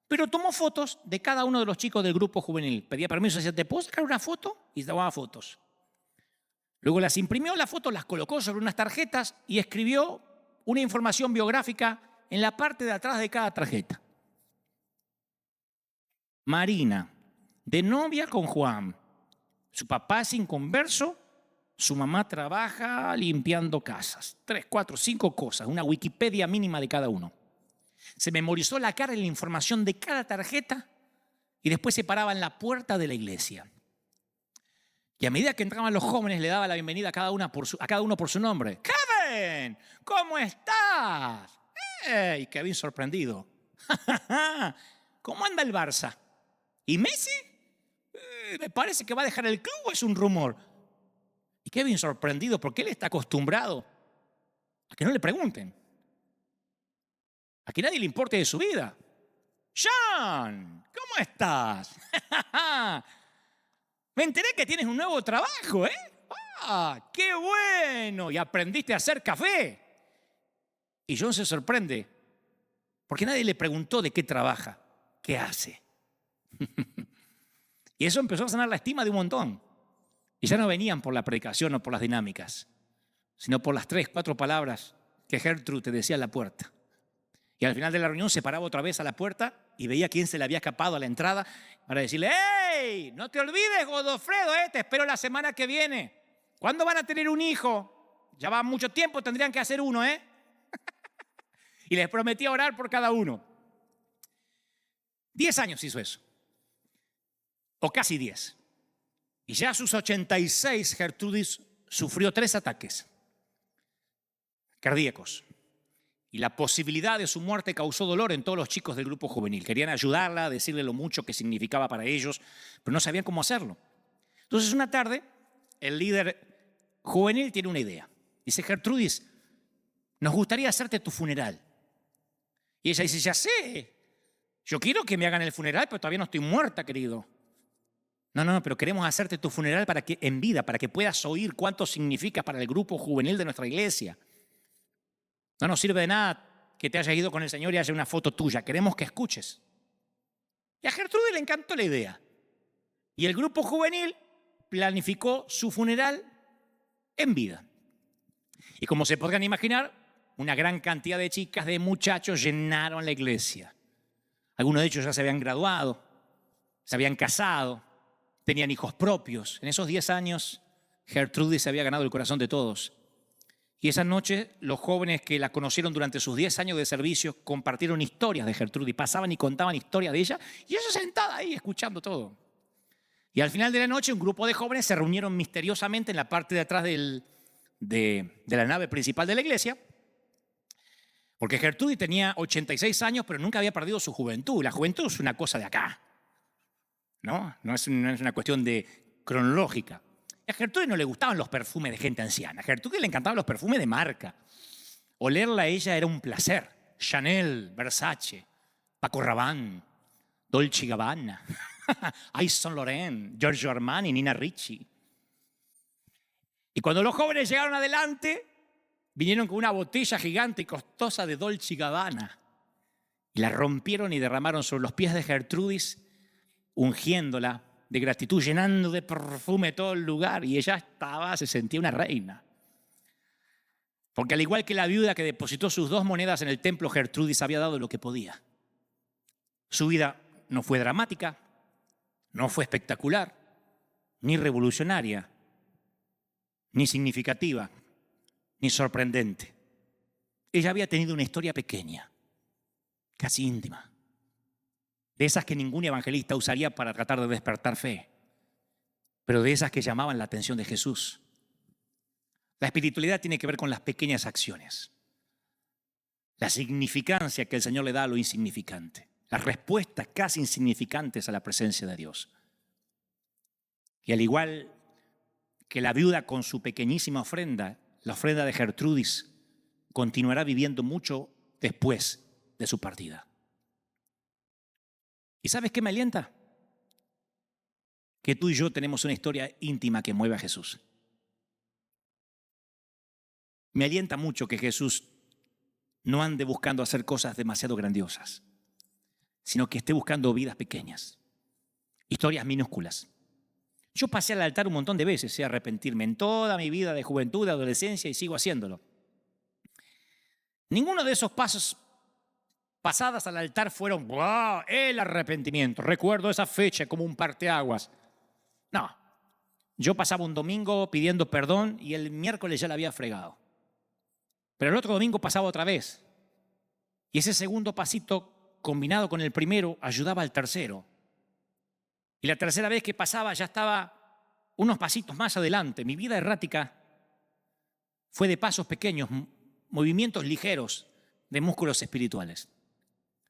Pero tomó fotos de cada uno de los chicos del grupo juvenil. Pedía permiso, decía, ¿te puedo sacar una foto? Y tomaba fotos. Luego las imprimió, las fotos las colocó sobre unas tarjetas y escribió una información biográfica en la parte de atrás de cada tarjeta. Marina, de novia con Juan. Su papá es inconverso, su mamá trabaja limpiando casas. 3, 4, 5 cosas, una Wikipedia mínima de cada uno. Se memorizó la cara y la información de cada tarjeta y después se paraba en la puerta de la iglesia. Y a medida que entraban los jóvenes le daba la bienvenida a cada uno por su nombre. ¡Kevin! ¿Cómo estás? ¡Hey! Kevin sorprendido. ¿Cómo anda el Barça? ¿Y Messi? Me parece que va a dejar el club, ¿o es un rumor? Y Kevin sorprendido porque él está acostumbrado a que no le pregunten, a que nadie le importe de su vida. John, ¿cómo estás? Me enteré que tienes un nuevo trabajo, ¿eh? ¡Ah, qué bueno! Y aprendiste a hacer café. Y John se sorprende porque nadie le preguntó de qué trabaja, qué hace. Y eso empezó a sanar la estima de un montón. Y ya no venían por la predicación o por las dinámicas, sino por las 3, 4 palabras que Gertrude te decía en la puerta. Y al final de la reunión se paraba otra vez a la puerta y veía quién se le había escapado a la entrada para decirle, ¡hey! No te olvides, Godofredo, te espero la semana que viene. ¿Cuándo van a tener un hijo? Ya va mucho tiempo, tendrían que hacer uno, ¿eh? Y les prometía orar por cada uno. 10 años hizo eso. O casi 10. Y ya a sus 86, Gertrudis sufrió 3 ataques cardíacos. Y la posibilidad de su muerte causó dolor en todos los chicos del grupo juvenil. Querían ayudarla, decirle lo mucho que significaba para ellos, pero no sabían cómo hacerlo. Entonces una tarde, el líder juvenil tiene una idea. Dice, Gertrudis, nos gustaría hacerte tu funeral. Y ella dice, ya sé, yo quiero que me hagan el funeral, pero todavía no estoy muerta, querido. No, pero queremos hacerte tu funeral en vida, para que puedas oír cuánto significa para el grupo juvenil de nuestra iglesia. No nos sirve de nada que te hayas ido con el Señor y haya una foto tuya. Queremos que escuches. Y a Gertrude le encantó la idea. Y el grupo juvenil planificó su funeral en vida. Y como se podrán imaginar, una gran cantidad de chicas, de muchachos llenaron la iglesia. Algunos de ellos ya se habían graduado, se habían casado, tenían hijos propios. En esos 10 años, Gertrude se había ganado el corazón de todos. Y esa noche, los jóvenes que la conocieron durante sus 10 años de servicio compartieron historias de Gertrude y pasaban y contaban historias de ella, y ella sentada ahí escuchando todo. Y al final de la noche, un grupo de jóvenes se reunieron misteriosamente en la parte de atrás de la nave principal de la iglesia, porque Gertrude tenía 86 años, pero nunca había perdido su juventud. La juventud es una cosa de acá, ¿no? No es una cuestión cronológica. A Gertrude no le gustaban los perfumes de gente anciana. A Gertrude le encantaban los perfumes de marca. Olerla a ella era un placer. Chanel, Versace, Paco Rabanne, Dolce & Gabbana, Yves Saint Laurent, Giorgio Armani, Nina Ricci. Y cuando los jóvenes llegaron adelante, vinieron con una botella gigante y costosa de Dolce & Gabbana. Y la rompieron y derramaron sobre los pies de Gertrudis, ungiéndola de gratitud, llenando de perfume todo el lugar, y ella se sentía una reina. Porque al igual que la viuda que depositó sus 2 monedas en el templo, Gertrudis había dado lo que podía. Su vida no fue dramática, no fue espectacular, ni revolucionaria, ni significativa, ni sorprendente. Ella había tenido una historia pequeña, casi íntima, de esas que ningún evangelista usaría para tratar de despertar fe, pero de esas que llamaban la atención de Jesús. La espiritualidad tiene que ver con las pequeñas acciones, la significancia que el Señor le da a lo insignificante, las respuestas casi insignificantes a la presencia de Dios. Y al igual que la viuda con su pequeñísima ofrenda, la ofrenda de Gertrudis continuará viviendo mucho después de su partida. ¿Y sabes qué me alienta? Que tú y yo tenemos una historia íntima que mueve a Jesús. Me alienta mucho que Jesús no ande buscando hacer cosas demasiado grandiosas, sino que esté buscando vidas pequeñas, historias minúsculas. Yo pasé al altar un montón de veces, sé arrepentirme en toda mi vida de juventud, de adolescencia, y sigo haciéndolo. Ninguno de esos pasadas al altar fueron ¡wow! El arrepentimiento. Recuerdo esa fecha como un parteaguas. No, yo pasaba un domingo pidiendo perdón y el miércoles ya la había fregado. Pero el otro domingo pasaba otra vez. Y ese segundo pasito, combinado con el primero, ayudaba al tercero. Y la tercera vez que pasaba ya estaba unos pasitos más adelante. Mi vida errática fue de pasos pequeños, movimientos ligeros de músculos espirituales.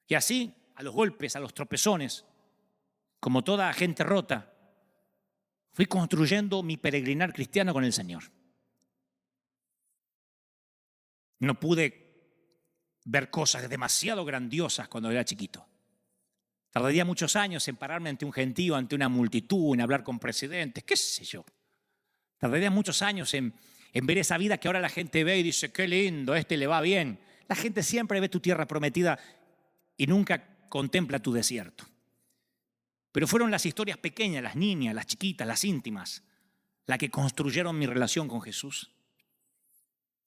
Y así, a los golpes, a los tropezones, como toda gente rota, fui construyendo mi peregrinar cristiano con el Señor. No pude ver cosas demasiado grandiosas cuando era chiquito. Tardaría muchos años en pararme ante un gentío, ante una multitud, en hablar con presidentes, qué sé yo. Tardaría muchos años en ver esa vida que ahora la gente ve y dice, qué lindo, le va bien. La gente siempre ve tu tierra prometida y nunca contempla tu desierto. Pero fueron las historias pequeñas, las niñas, las chiquitas, las íntimas, las que construyeron mi relación con Jesús.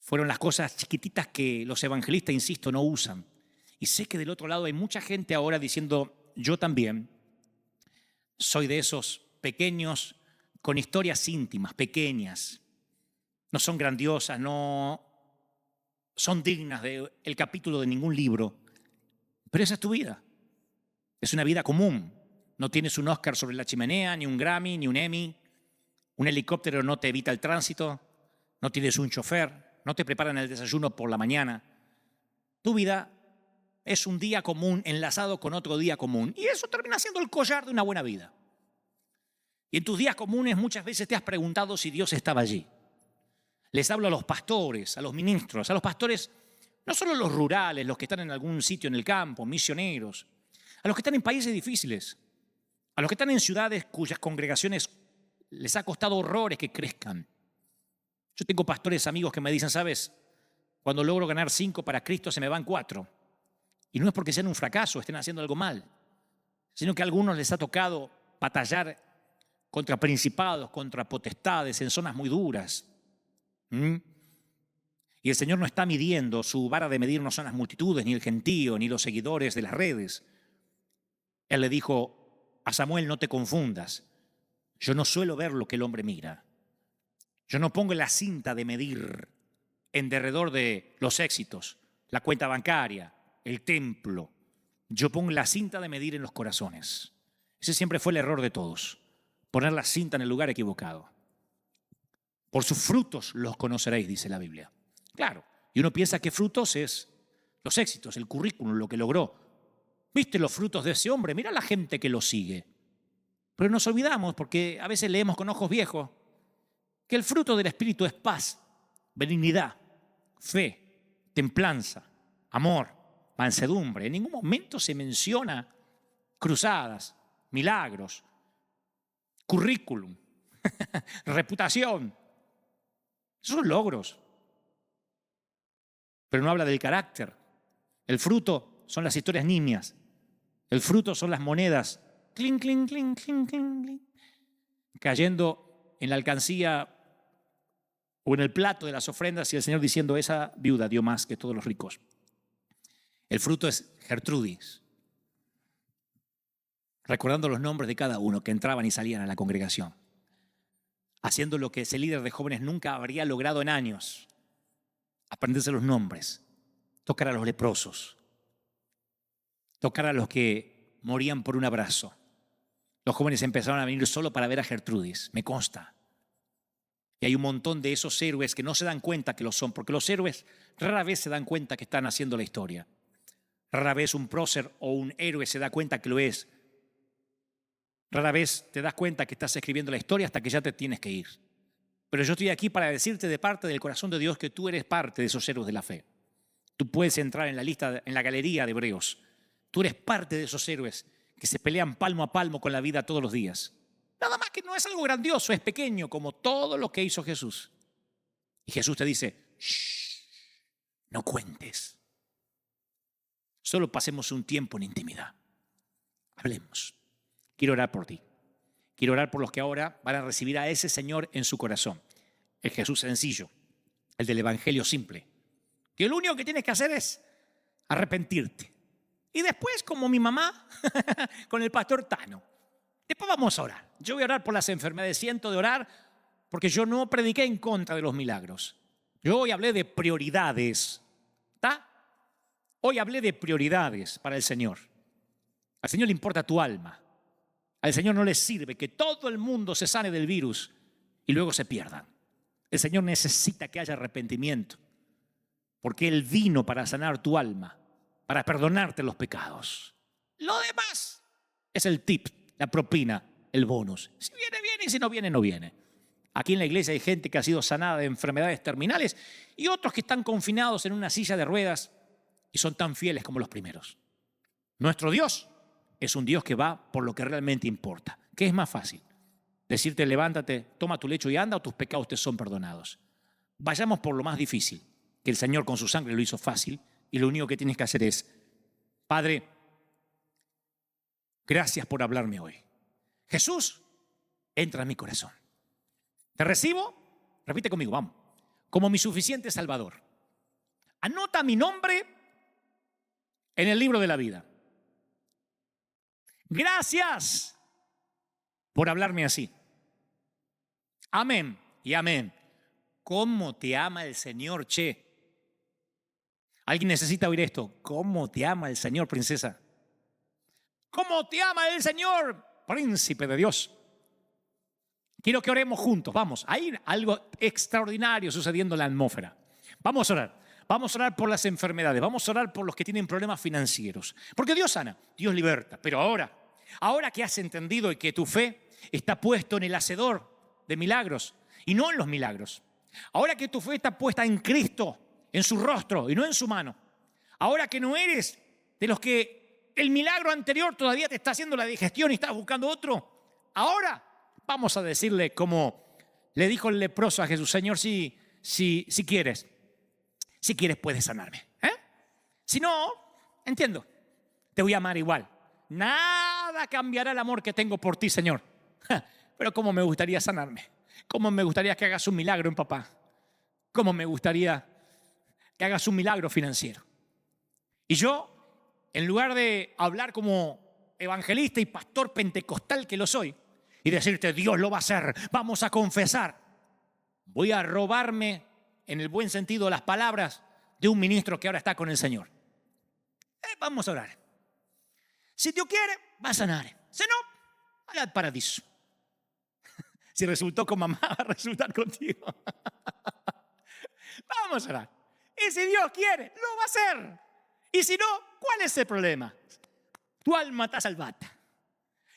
Fueron las cosas chiquititas que los evangelistas, insisto, no usan. Y sé que del otro lado hay mucha gente ahora diciendo, yo también soy de esos pequeños con historias íntimas, pequeñas. No son grandiosas, no son dignas del capítulo de ningún libro. Pero esa es tu vida. Es una vida común. No tienes un Oscar sobre la chimenea, ni un Grammy, ni un Emmy. Un helicóptero no te evita el tránsito. No tienes un chofer. No te preparan el desayuno por la mañana. Tu vida es un día común enlazado con otro día común. Y eso termina siendo el collar de una buena vida. Y en tus días comunes muchas veces te has preguntado si Dios estaba allí. Les hablo a los pastores, a los ministros, a los pastores, no solo los rurales, los que están en algún sitio en el campo, misioneros, a los que están en países difíciles, a los que están en ciudades cuyas congregaciones les ha costado horrores que crezcan. Yo tengo pastores amigos que me dicen, ¿sabes? Cuando logro ganar 5 para Cristo se me van 4. Y no es porque sean un fracaso, estén haciendo algo mal, sino que a algunos les ha tocado batallar contra principados, contra potestades en zonas muy duras. Y el Señor no está midiendo, su vara de medir no son las multitudes, ni el gentío, ni los seguidores de las redes. Él le dijo a Samuel, no te confundas, yo no suelo ver lo que el hombre mira. Yo no pongo la cinta de medir en derredor de los éxitos, la cuenta bancaria, el templo. Yo pongo la cinta de medir en los corazones. Ese siempre fue el error de todos, poner la cinta en el lugar equivocado. Por sus frutos los conoceréis, dice la Biblia. Claro, y uno piensa que frutos es los éxitos, el currículum, lo que logró. ¿Viste los frutos de ese hombre? Mira la gente que lo sigue. Pero nos olvidamos, porque a veces leemos con ojos viejos, que el fruto del Espíritu es paz, benignidad, fe, templanza, amor, mansedumbre. En ningún momento se menciona cruzadas, milagros, currículum, reputación. Esos son logros. Pero no habla del carácter. El fruto son las historias nimias. El fruto son las monedas, clink, clink, clink, clink, clink, clink, cayendo en la alcancía o en el plato de las ofrendas y el Señor diciendo, esa viuda dio más que todos los ricos. El fruto es Gertrudis. recordando los nombres de cada uno que entraban y salían a la congregación, haciendo lo que ese líder de jóvenes nunca habría logrado en años: aprenderse los nombres, tocar a los leprosos, tocar a los que morían por un abrazo. Los jóvenes empezaron a venir solo para ver a Gertrudis, me consta. Y hay un montón de esos héroes que no se dan cuenta que lo son, porque los héroes rara vez se dan cuenta que están haciendo la historia. Rara vez un prócer o un héroe se da cuenta que lo es. Rara vez te das cuenta que estás escribiendo la historia hasta que ya te tienes que ir. Pero yo estoy aquí para decirte de parte del corazón de Dios que tú eres parte de esos héroes de la fe. Tú puedes entrar en la lista, en la galería de Hebreos. Tú eres parte de esos héroes que se pelean palmo a palmo con la vida todos los días. Nada más que no es algo grandioso, es pequeño, como todo lo que hizo Jesús. Y Jesús te dice: shh, no cuentes. Solo pasemos un tiempo en intimidad. Hablemos. Quiero orar por ti. Quiero orar por los que ahora van a recibir a ese Señor en su corazón. El Jesús sencillo, el del Evangelio simple. Que lo único que tienes que hacer es arrepentirte. Y después, como mi mamá, con el pastor Tano. Después vamos a orar. Yo voy a orar por las enfermedades. Siento de orar porque yo no prediqué en contra de los milagros. Yo hoy hablé de prioridades. ¿Está? Hoy hablé de prioridades para el Señor. Al Señor le importa tu alma. Al Señor no le sirve que todo el mundo se sane del virus y luego se pierdan. El Señor necesita que haya arrepentimiento, porque Él vino para sanar tu alma, para perdonarte los pecados. Lo demás es el tip, la propina, el bonus. Si viene, viene, y si no viene, no viene. Aquí en la iglesia hay gente que ha sido sanada de enfermedades terminales y otros que están confinados en una silla de ruedas y son tan fieles como los primeros. Nuestro Dios es un Dios que va por lo que realmente importa. ¿Qué es más fácil? Decirte: levántate, toma tu lecho y anda, o tus pecados te son perdonados. Vayamos por lo más difícil, que el Señor con su sangre lo hizo fácil, y lo único que tienes que hacer es: Padre, gracias por hablarme hoy. Jesús, entra en mi corazón. Te recibo, repite conmigo, vamos, como mi suficiente Salvador. Anota mi nombre en el libro de la vida. Gracias por hablarme así. Amén y amén. ¿Cómo te ama el Señor, che? ¿Alguien necesita oír esto? ¿Cómo te ama el Señor, princesa? ¿Cómo te ama el Señor, príncipe de Dios? Quiero que oremos juntos. Vamos, hay algo extraordinario sucediendo en la atmósfera. Vamos a orar. Vamos a orar por las enfermedades. Vamos a orar por los que tienen problemas financieros. Porque Dios sana, Dios liberta. Pero ahora que has entendido y que tu fe está puesto en el hacedor de milagros y no en los milagros. Ahora que tu fe está puesta en Cristo, en su rostro y no en su mano. Ahora que no eres de los que el milagro anterior todavía te está haciendo la digestión y estás buscando otro. Ahora vamos a decirle como le dijo el leproso a Jesús: Señor, si quieres puedes sanarme. Si no, entiendo, te voy a amar igual. Nada cambiará el amor que tengo por ti, Señor. Pero cómo me gustaría sanarme. Cómo me gustaría que hagas un milagro en papá. Cómo me gustaría que hagas un milagro financiero. Y yo, en lugar de hablar como evangelista y pastor pentecostal que lo soy, y decirte: Dios lo va a hacer, vamos a confesar, voy a robarme, en el buen sentido, las palabras de un ministro que ahora está con el Señor. Vamos a orar. Si Dios quiere, va a sanar. Si no, vaya al paraíso. Si resultó con mamá, va a resultar contigo. Vamos a orar. Y si Dios quiere, lo va a hacer. Y si no, ¿cuál es el problema? Tu alma está salvada.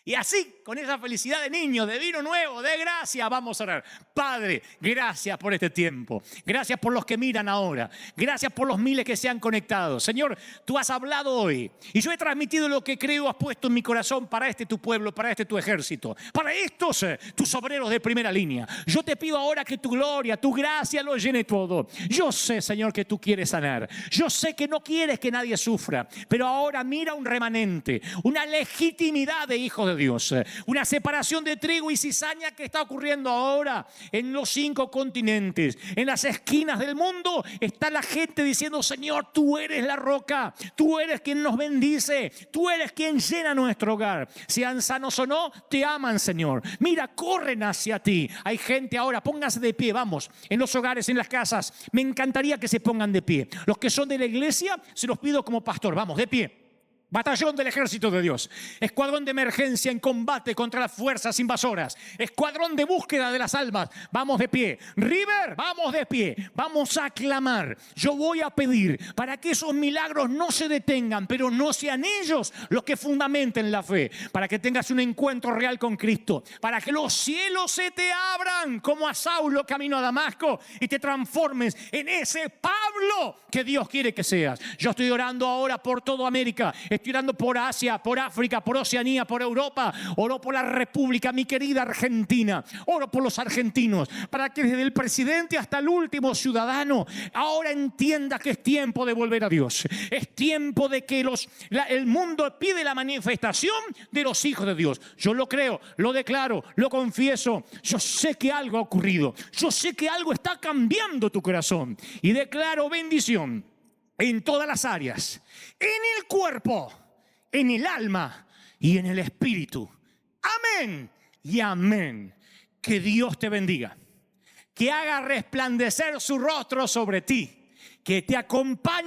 Y así, con esa felicidad de niño, de vino nuevo, de gracia, vamos a orar. Padre, gracias por este tiempo. Gracias por los que miran ahora. Gracias por los miles que se han conectado. Señor, tú has hablado hoy. Y yo he transmitido lo que creo has puesto en mi corazón para este tu pueblo, para este tu ejército. Para estos tus obreros de primera línea. Yo te pido ahora que tu gloria, tu gracia lo llene todo. Yo sé, Señor, que tú quieres sanar. Yo sé que no quieres que nadie sufra. Pero ahora mira un remanente, una legitimidad de hijos de de Dios. Una separación de trigo y cizaña que está ocurriendo ahora en los 5 continentes. En las esquinas del mundo está la gente diciendo: Señor, tú eres la roca, tú eres quien nos bendice, tú eres quien llena nuestro hogar. Sean sanos o no, te aman, Señor. Mira, corren hacia ti. Hay gente ahora, pónganse de pie, vamos, en los hogares, en las casas. Me encantaría que se pongan de pie. Los que son de la iglesia, se los pido como pastor, vamos, de pie. Batallón del ejército de Dios, escuadrón de emergencia en combate contra las fuerzas invasoras, escuadrón de búsqueda de las almas, vamos de pie. River, vamos de pie, vamos a clamar. Yo voy a pedir para que esos milagros no se detengan, pero no sean ellos los que fundamenten la fe, para que tengas un encuentro real con Cristo, para que los cielos se te abran como a Saulo camino a Damasco y te transformes en ese Pablo que Dios quiere que seas. Yo estoy orando ahora por toda América. Estoy orando por Asia, por África, por Oceanía, por Europa. Oro por la República, mi querida Argentina. Oro por los argentinos, para que desde el presidente hasta el último ciudadano ahora entienda que es tiempo de volver a Dios. Es tiempo de que el mundo pide la manifestación de los hijos de Dios. Yo lo creo, lo declaro, lo confieso. Yo sé que algo ha ocurrido. Yo sé que algo está cambiando tu corazón. Y declaro bendición en todas las áreas, en el cuerpo, en el alma y en el espíritu. Amén y amén. Que Dios te bendiga, que haga resplandecer su rostro sobre ti, que te acompañe.